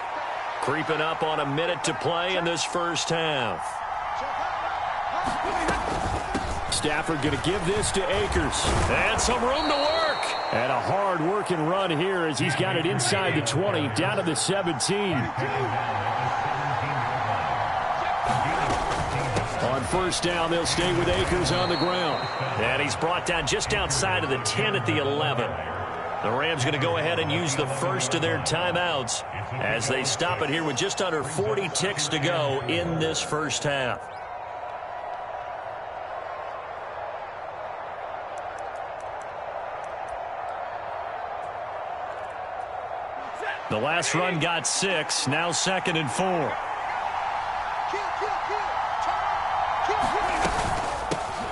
Creeping up on a minute to play in this first half. Stafford going to give this to Akers. And some room to work. And a hard-working run here as he's got it inside the 20, down to the 17. On 1st down, they'll stay with Akers on the ground. And he's brought down just outside of the 10 at the 11. The Rams going to go ahead and use the first of their timeouts as they stop it here with just under 40 ticks to go in this first half. The last run got 6, now 2nd and 4.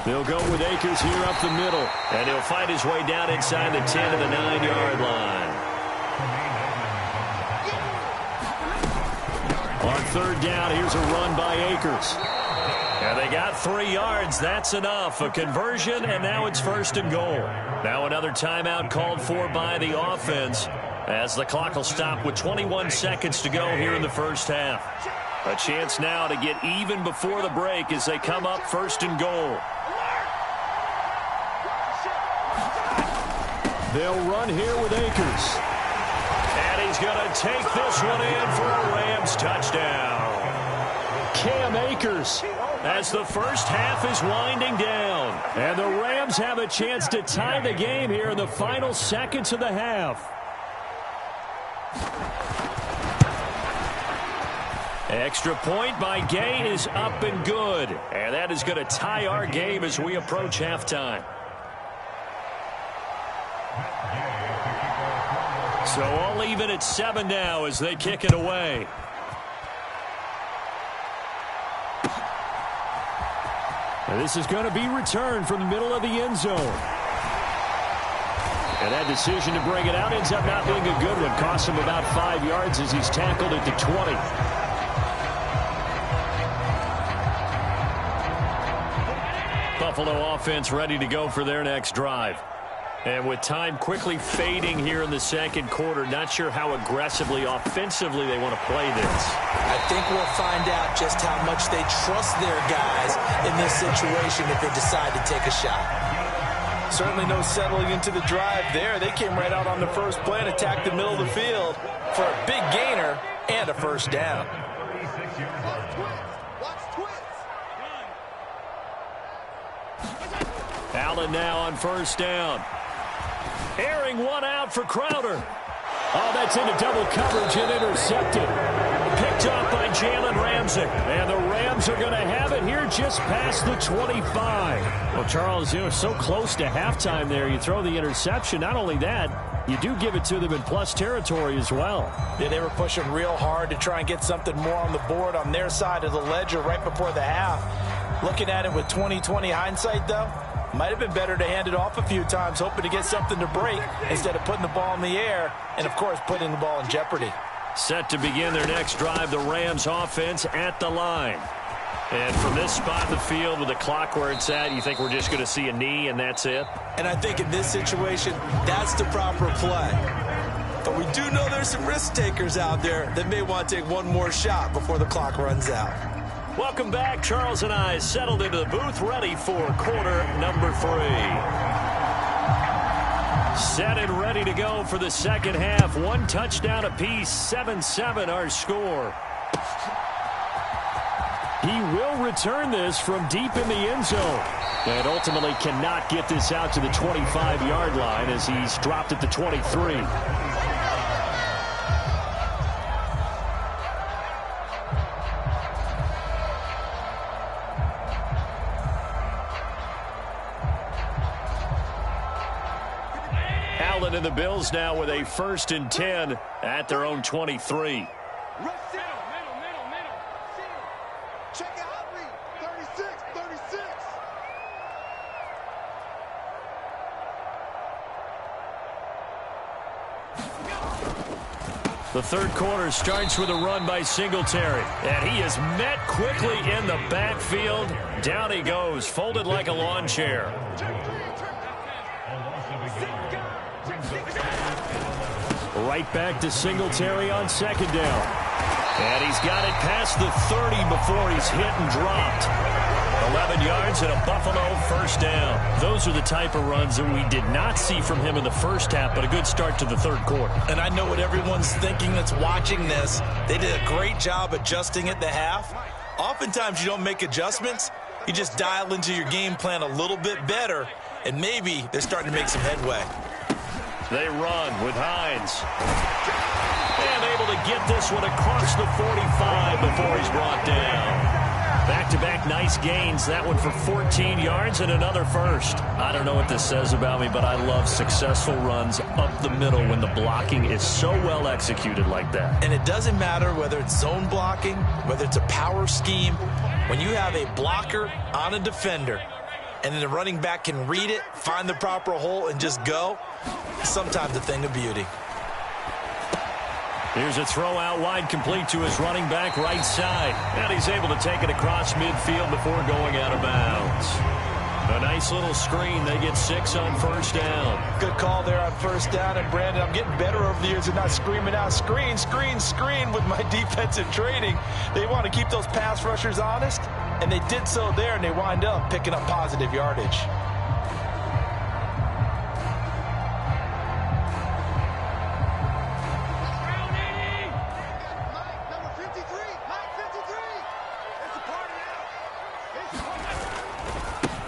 They'll go with Akers here up the middle. And he'll fight his way down inside the 10 to the 9-yard line. On 3rd down, here's a run by Akers. And they got 3 yards. That's enough. A conversion, and now it's 1st and goal. Now another timeout called for by the offense as the clock will stop with 21 seconds to go here in the first half. A chance now to get even before the break as they come up 1st and goal. They'll run here with Akers. And he's going to take this one in for a Rams touchdown. Cam Akers as the first half is winding down. And the Rams have a chance to tie the game here in the final seconds of the half. Extra point by Gay is up and good. And that is going to tie our game as we approach halftime. So all even at 7 now as they kick it away. And this is going to be returned from the middle of the end zone. And that decision to bring it out ends up not being a good one. Costs him about 5 yards as he's tackled at the 20. Buffalo offense ready to go for their next drive. And with time quickly fading here in the second quarter, not sure how aggressively, offensively they want to play this. I think we'll find out just how much they trust their guys in this situation if they decide to take a shot. Certainly no settling into the drive there. They came right out on the first play and attacked the middle of the field for a big gainer and a first down. Allen now on first down. Airing one out for Crowder. Oh, that's into double coverage and intercepted. Picked off by Jalen Ramsey. And the Rams are going to have it here just past the 25. Well, Charles, you know, so close to halftime there. You throw the interception. Not only that, you do give it to them in plus territory as well. Yeah, they were pushing real hard to try and get something more on the board on their side of the ledger right before the half. Looking at it with 20/20 hindsight, though, might have been better to hand it off a few times, hoping to get something to break instead of putting the ball in the air and, of course, putting the ball in jeopardy. Set to begin their next drive, the Rams offense at the line. And from this spot in the field with the clock where it's at, you think we're just going to see a knee and that's it? And I think in this situation, that's the proper play. But we do know there's some risk takers out there that may want to take one more shot before the clock runs out. Welcome back. Charles and I settled into the booth, ready for quarter number 3. Set and ready to go for the second half. 1 touchdown apiece, 7-7 our score. He will return this from deep in the end zone. And ultimately cannot get this out to the 25-yard line as he's dropped at the 23. Allen and the Bills now with a 1st and 10 at their own 23. Check it out, 36. The third quarter starts with a run by Singletary. And he is met quickly in the backfield. Down he goes, folded like a lawn chair. Right back to Singletary on second down. And he's got it past the 30 before he's hit and dropped. 11 yards and a Buffalo first down. Those are the type of runs that we did not see from him in the first half, but a good start to the third quarter. And I know what everyone's thinking that's watching this. They did a great job adjusting at the half. Oftentimes you don't make adjustments. You just dial into your game plan a little bit better, and maybe they're starting to make some headway. They run with Hines. And able to get this one across the 45 before he's brought down. Back-to-back nice gains. That one for 14 yards and another first. I don't know what this says about me, but I love successful runs up the middle when the blocking is so well executed like that. And it doesn't matter whether it's zone blocking, whether it's a power scheme. When you have a blocker on a defender and then the running back can read it, find the proper hole, and just go, sometimes a thing of beauty. Here's a throw out wide, complete to his running back right side. And he's able to take it across midfield before going out of bounds. A nice little screen. They get 6 on first down. Good call there on first down. And, Brandon, I'm getting better over the years of not screaming out, screen, screen, screen with my defensive training. They want to keep those pass rushers honest, and they did so there, and they wind up picking up positive yardage.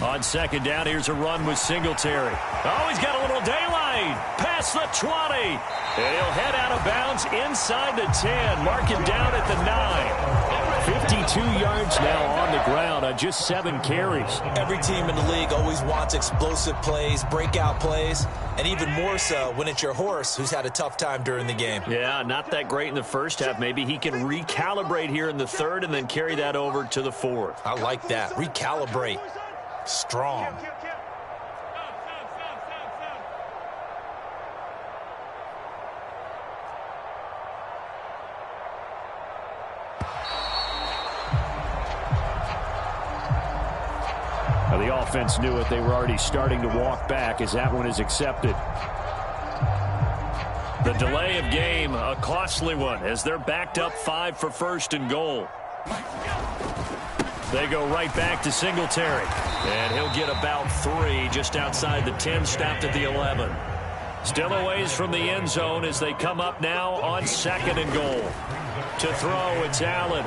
On second down, here's a run with Singletary. Oh, he's got a little daylight. Past the 20. And he'll head out of bounds inside the 10. Mark him down at the 9. 52 yards now on the ground on just 7 carries. Every team in the league always wants explosive plays, breakout plays, and even more so when it's your horse who's had a tough time during the game. Yeah, not that great in the first half. Maybe he can recalibrate here in the third and then carry that over to the fourth. I like that. Recalibrate. Strong. Now, the offense knew it. They were already starting to walk back as that one is accepted. The delay of game, a costly one, as they're backed up 5 for first and goal. They go right back to Singletary. And he'll get about 3 just outside the 10, stopped at the 11. Still a ways from the end zone as they come up now on second and goal. To throw, it's Allen.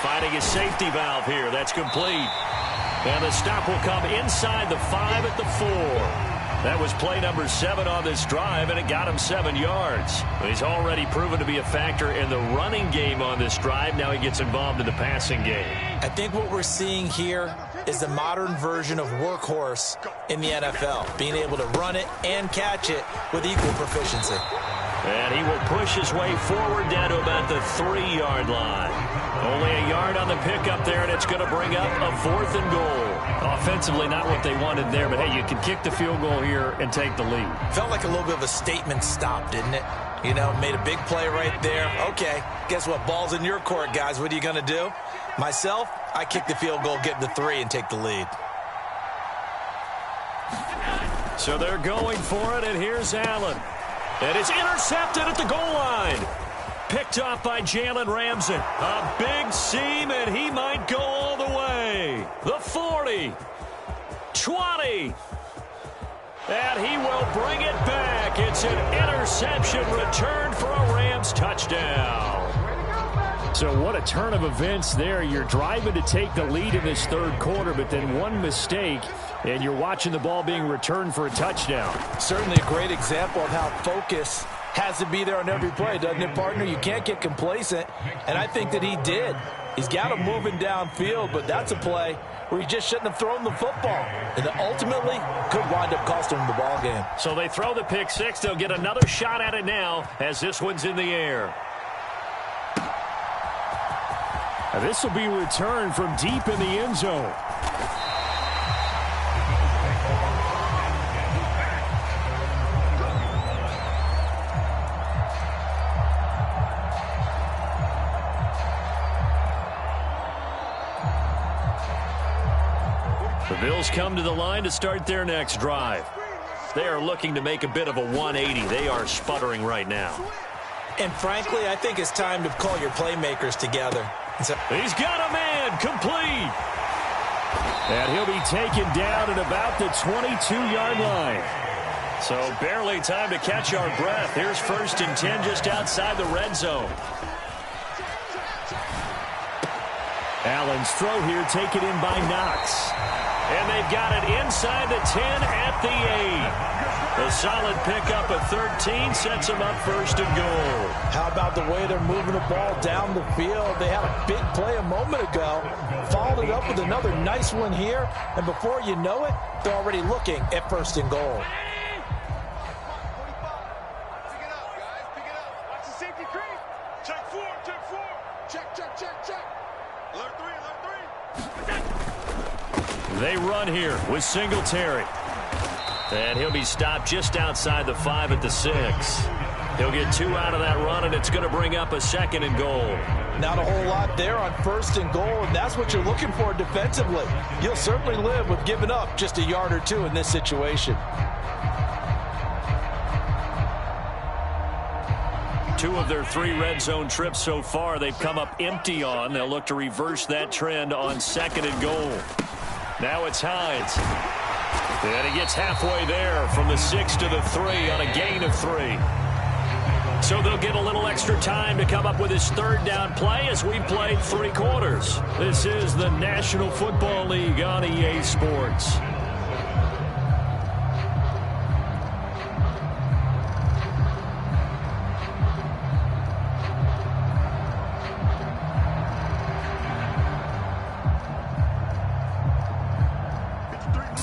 Finding a safety valve here. That's complete. And the stop will come inside the 5 at the 4. That was play number 7 on this drive, and it got him 7 yards. He's already proven to be a factor in the running game on this drive. Now he gets involved in the passing game. I think what we're seeing here is the modern version of workhorse in the NFL, being able to run it and catch it with equal proficiency. And he will push his way forward down to about the 3-yard line. Only a yard on the pickup there, and it's going to bring up a 4th and goal. Offensively, not what they wanted there, but hey, you can kick the field goal here and take the lead. Felt like a little bit of a statement stop, didn't it? You know, made a big play right there. Okay, guess what? Ball's in your court, guys. What are you going to do? Myself, I kick the field goal, get the 3, and take the lead. So they're going for it, and here's Allen. And it's intercepted at the goal line. Picked off by Jalen Ramsey. A big seam, and he might go all the way. The 40. 20. And he will bring it back. It's an interception returned for a Rams touchdown. So what a turn of events there. You're driving to take the lead in this third quarter, but then one mistake, and you're watching the ball being returned for a touchdown. Certainly a great example of how focus has to be there on every play, doesn't it, partner? You can't get complacent, and I think that he did. He's got him moving downfield, but that's a play where he just shouldn't have thrown the football, and ultimately could wind up costing him the ball game. So they throw the pick six. They'll get another shot at it now as this one's in the air. Now this will be returned from deep in the end zone. The Bills come to the line to start their next drive. They are looking to make a bit of a 180. They are sputtering right now. And frankly, I think it's time to call your playmakers together. He's got a man, complete. And he'll be taken down at about the 22-yard line. So barely time to catch our breath. Here's 1st and 10 just outside the red zone. Allen's throw here taken in by Knox. And they've got it inside the 10 at the 8. A solid pickup of 13 sets them up 1st and goal. How about the way they're moving the ball down the field? They had a big play a moment ago, followed it up with another nice one here, and before you know it, they're already looking at 1st and goal. Pick it up, guys. Pick it up. Watch the safety creep. Check 4. Check 4. Check. Alert 3. They run here with Singletary. And he'll be stopped just outside the 5 at the 6. He'll get 2 out of that run, and it's going to bring up a 2nd and goal. Not a whole lot there on 1st and goal, and that's what you're looking for defensively. You'll certainly live with giving up just a yard or 2 in this situation. 2 of their 3 red zone trips so far they've come up empty on. They'll look to reverse that trend on 2nd and goal. Now it's Hines. And he gets halfway there from the 6 to the 3 on a gain of 3. So they'll get a little extra time to come up with his third down play as we played 3 quarters. This is the National Football League on EA Sports.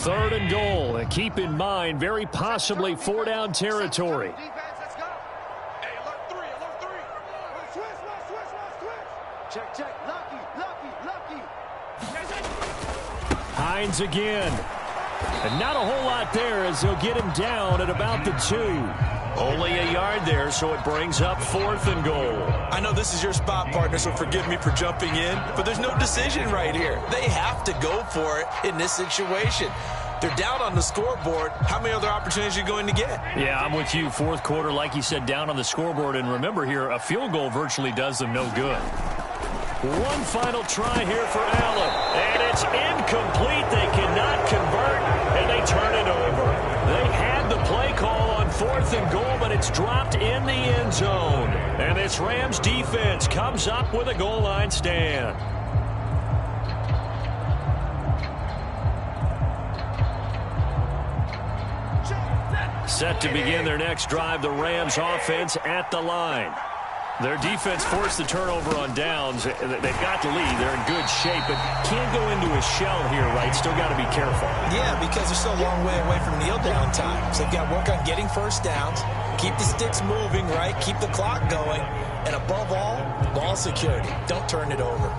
Third and goal, and keep in mind, very possibly 4-down territory. Hines again. And not a whole lot there as he'll get him down at about the 2. Only a yard there, so it brings up 4th and goal. I know this is your spot, partner, so forgive me for jumping in, but there's no decision right here. They have to go for it in this situation. They're down on the scoreboard. How many other opportunities are you going to get? Yeah, I'm with you. 4th quarter, like you said, down on the scoreboard. And remember here, a field goal virtually does them no good. One final try here for Allen. And it's incomplete. They cannot convert, and they turn it over. They had the play call on 4th and goal, but it's dropped in the end zone. And this Rams defense comes up with a goal line stand. Set to begin their next drive, the Rams offense at the line. Their defense forced the turnover on downs. They've got the lead. They're in good shape, but can't go into a shell here, right? Still got to be careful. Yeah, because they're still a long way away from kneel down time. So they've got to work on getting first downs, keep the sticks moving, right? Keep the clock going. And above all, ball security. Don't turn it over.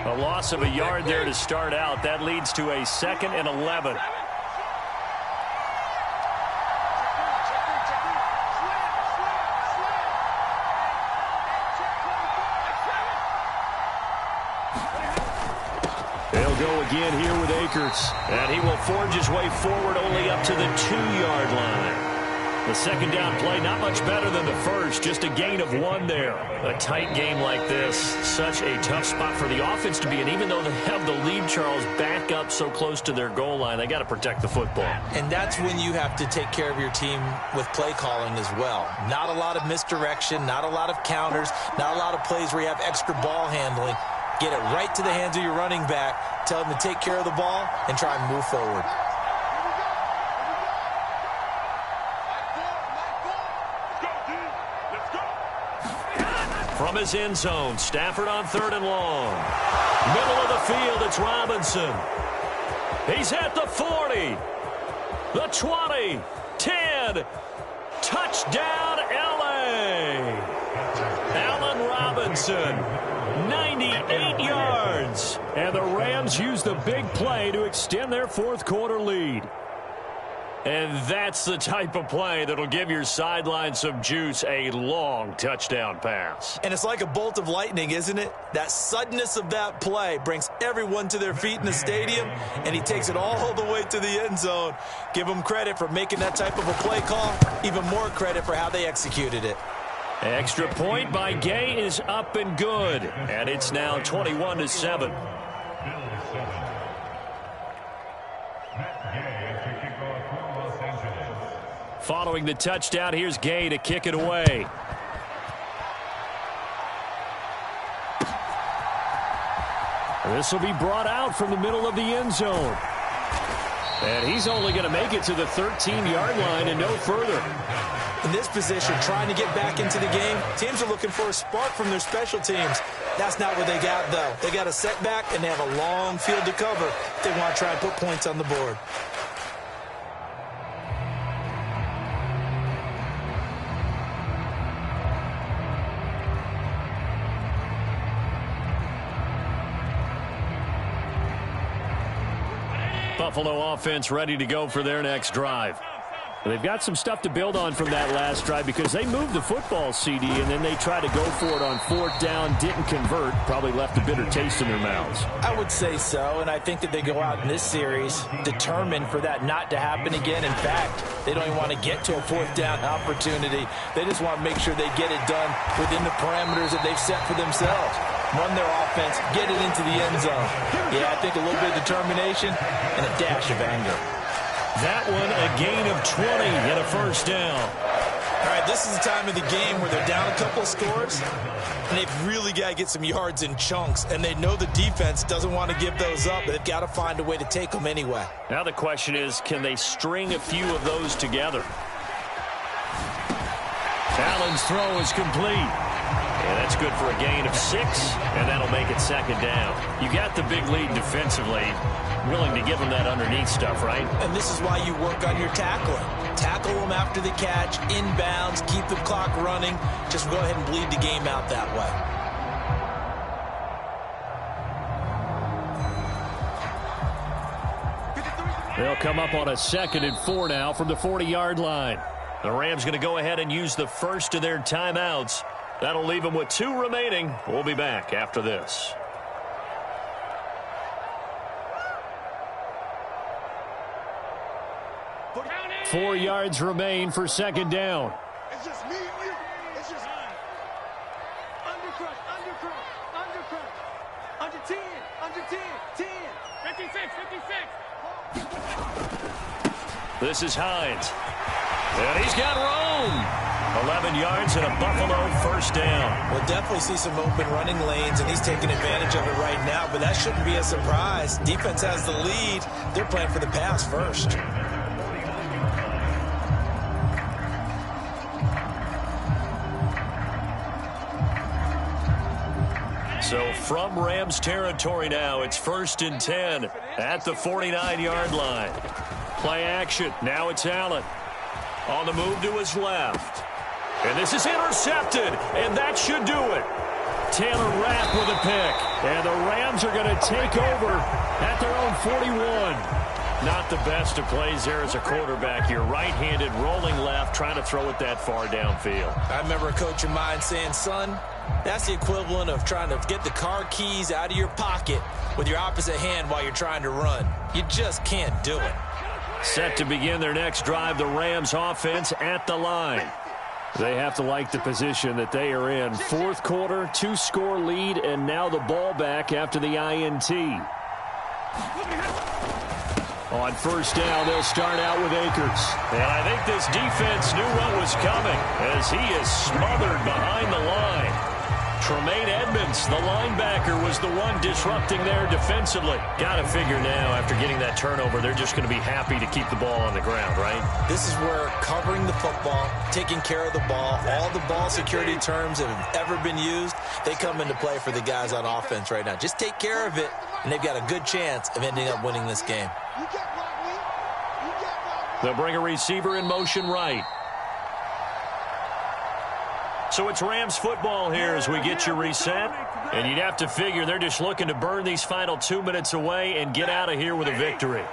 A loss of a yard there to start out. That leads to a 2nd and 11. They'll go again here with Akers. And he will forge his way forward only up to the 2-yard line. The second down play, not much better than the first, just a gain of 1 there. A tight game like this, such a tough spot for the offense to be in. Even though they have the lead, Charles, back up so close to their goal line, they got to protect the football. And that's when you have to take care of your team with play calling as well. Not a lot of misdirection, not a lot of counters, not a lot of plays where you have extra ball handling. Get it right to the hands of your running back, tell them to take care of the ball, and try and move forward. From his end zone, Stafford on 3rd and long. Middle of the field, it's Robinson. He's at the 40, the 20, 10. Touchdown, L.A. Allen Robinson, 98 yards. And the Rams use the big play to extend their 4th quarter lead. And that's the type of play that'll give your sideline some juice, a long touchdown pass. And it's like a bolt of lightning, isn't it? That suddenness of that play brings everyone to their feet in the stadium, and he takes it all the way to the end zone. Give him credit for making that type of a play call, even more credit for how they executed it. Extra point by Gay is up and good, and it's now 21-7. Following the touchdown, here's Gay to kick it away. This will be brought out from the middle of the end zone. And he's only going to make it to the 13-yard line and no further. In this position, trying to get back into the game, teams are looking for a spark from their special teams. That's not what they got, though. They got a setback, and they have a long field to cover if they want to try and put points on the board. Buffalo offense ready to go for their next drive. They've got some stuff to build on from that last drive because they moved the football, CD, and then they tried to go for it on 4th down, didn't convert, probably left a bitter taste in their mouths. I would say so, and I think that they go out in this series determined for that not to happen again. In fact, they don't even want to get to a 4th down opportunity. They just want to make sure they get it done within the parameters that they've set for themselves. Run their offense, get it into the end zone. Yeah, I think a little bit of determination and a dash of anger. That one, a gain of 20 and a 1st down. All right, this is the time of the game where they're down a couple of scores, and they've really got to get some yards in chunks, and they know the defense doesn't want to give those up, but they've got to find a way to take them anyway. Now the question is, can they string a few of those together? Allen's throw is complete. And that's good for a gain of 6, and that'll make it 2nd down. You got the big lead defensively, willing to give them that underneath stuff, right? And this is why you work on your tackling. Tackle them after the catch, inbounds, keep the clock running. Just go ahead and bleed the game out that way. They'll come up on a 2nd and 4 now from the 40-yard line. The Rams going to go ahead and use the first of their timeouts. That'll leave them with 2 remaining. We'll be back after this. Four yards remain for 2nd down. It's just me and you. It's just undercrush. Under 10, 10. 56. This is Hines. And he's got room. 11 yards and a Buffalo 1st down. We'll definitely see some open running lanes, and he's taking advantage of it right now, but that shouldn't be a surprise. Defense has the lead. They're playing for the pass first. So from Rams territory now, it's 1st and 10 at the 49-yard line. Play action. Now it's Allen. On the move to his left. And this is intercepted, and that should do it. Taylor Rapp with a pick. And the Rams are going to take over at their own 41. Not the best of plays there as a quarterback. You're right-handed, rolling left, trying to throw it that far downfield. I remember a coach of mine saying, son, that's the equivalent of trying to get the car keys out of your pocket with your opposite hand while you're trying to run. You just can't do it. Set to begin their next drive, the Rams offense at the line. They have to like the position that they are in. 4th quarter, 2-score lead, and now the ball back after the INT. On 1st down, they'll start out with Akers. And I think this defense knew what was coming as he is smothered behind the line. Tremaine Edmonds, the linebacker, was the one disrupting there defensively. Got to figure now, after getting that turnover, they're just going to be happy to keep the ball on the ground, right? This is where covering the football, taking care of the ball, all the ball security terms that have ever been used, they come into play for the guys on offense right now. Just take care of it, and they've got a good chance of ending up winning this game. They'll bring a receiver in motion right. So it's Rams football here as we get you reset. And you'd have to figure they're just looking to burn these final 2 minutes away and get out of here with a victory.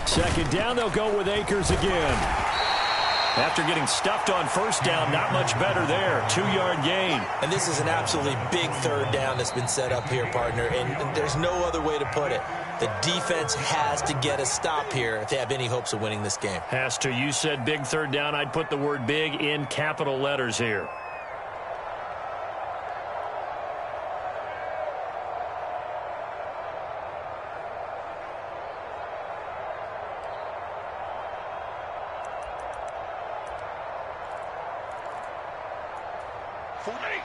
Second down, they'll go with Akers again. After getting stuffed on 1st down, not much better there. 2-yard gain. And this is an absolutely big 3rd down that's been set up here, partner, and there's no other way to put it. The defense has to get a stop here if they have any hopes of winning this game. Has to. You said big 3rd down. I'd put the word big in capital letters here.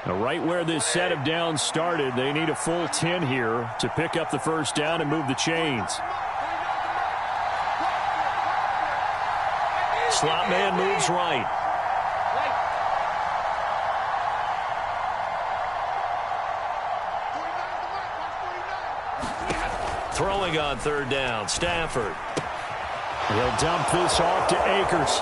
Now, right where this set of downs started, they need a full 10 here to pick up the 1st down and move the chains. Slot man moves right. Throwing on 3rd down, Stafford. He'll dump this off to Akers.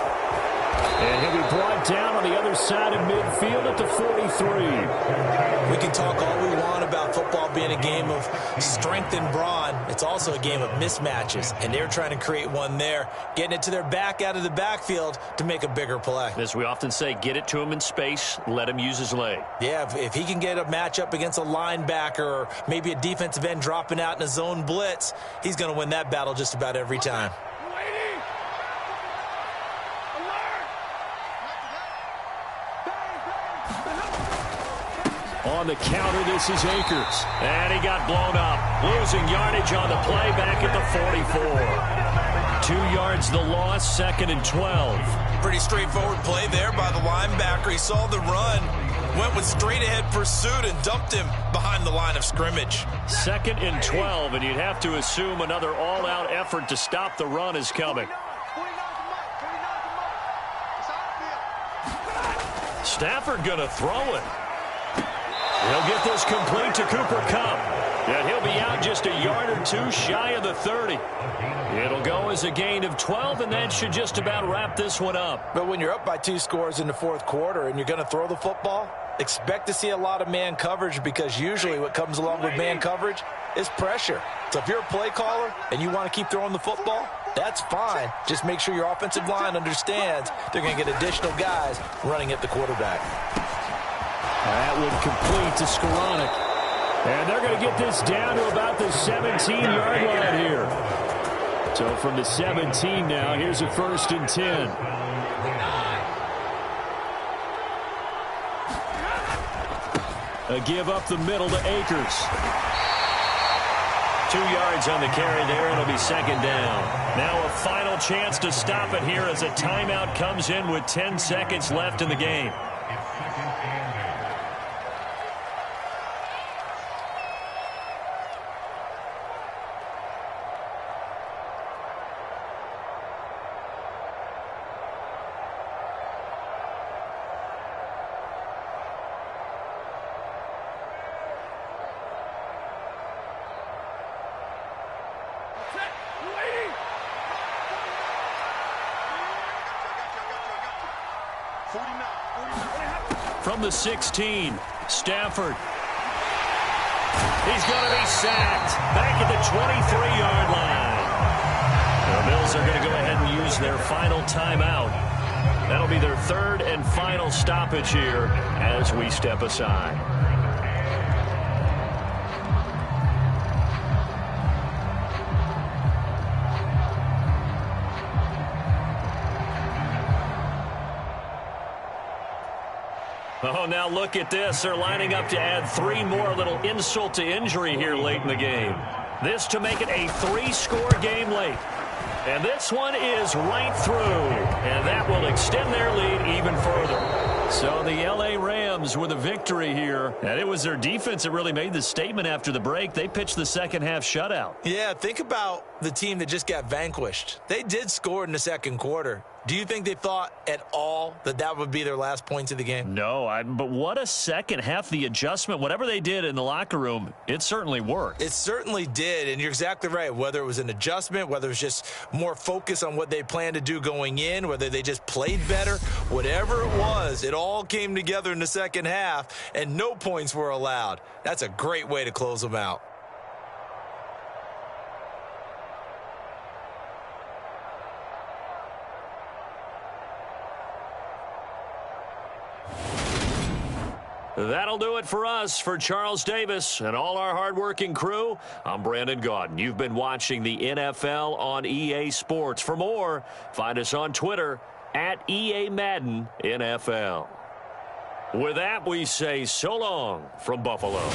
And he'll be brought down on the other side of midfield at the 43. We can talk all we want about football being a game of strength and brawn. It's also a game of mismatches, and they're trying to create one there, getting it to their back out of the backfield to make a bigger play. As we often say, get it to him in space, let him use his leg. Yeah, if he can get a matchup against a linebacker or maybe a defensive end dropping out in a zone blitz, he's going to win that battle just about every time. On the counter, this is Akers. And he got blown up. Losing yardage on the play back at the 44. 2 yards the loss, 2nd and 12. Pretty straightforward play there by the linebacker. He saw the run, went with straight-ahead pursuit, and dumped him behind the line of scrimmage. 2nd and 12, and you'd have to assume another all-out effort to stop the run is coming. Stafford going to throw it. He'll get this complete to Cooper Kupp. And he'll be out just a yard or two shy of the 30. It'll go as a gain of 12, and that should just about wrap this one up. But when you're up by 2 scores in the 4th quarter and you're going to throw the football, expect to see a lot of man coverage, because usually what comes along with man coverage is pressure. So if you're a play caller and you want to keep throwing the football, that's fine. Just make sure your offensive line understands they're going to get additional guys running at the quarterback. That would complete to Skoranek. And they're going to get this down to about the 17-yard line here. So from the 17 now, here's a 1st and 10. A give up the middle to Akers. 2 yards on the carry there. It'll be 2nd down. Now a final chance to stop it here as a timeout comes in with 10 seconds left in the game. From the 16, Stafford. He's going to be sacked back at the 23-yard line. The Bills are going to go ahead and use their final timeout. That'll be their 3rd and final stoppage here as we step aside. Oh, now look at this. They're lining up to add 3 more, little insult to injury here late in the game. This to make it a 3-score game late. And this one is right through. And that will extend their lead even further. So the L.A. Rams with a victory here. And it was their defense that really made the statement after the break. They pitched the second-half shutout. Yeah, think about the team that just got vanquished. They did score in the 2nd quarter. Do you think they thought at all that that would be their last points of the game? No, but what a second half. The adjustment, whatever they did in the locker room, it certainly worked. It certainly did, and you're exactly right. Whether it was an adjustment, whether it was just more focus on what they planned to do going in, whether they just played better, whatever it was, it all came together in the second half, and no points were allowed. That's a great way to close them out. That'll do it for us. For Charles Davis and all our hardworking crew, I'm Brandon Gaudin. You've been watching the NFL on EA Sports. For more, find us on Twitter at EA Madden NFL. With that, we say so long from Buffalo.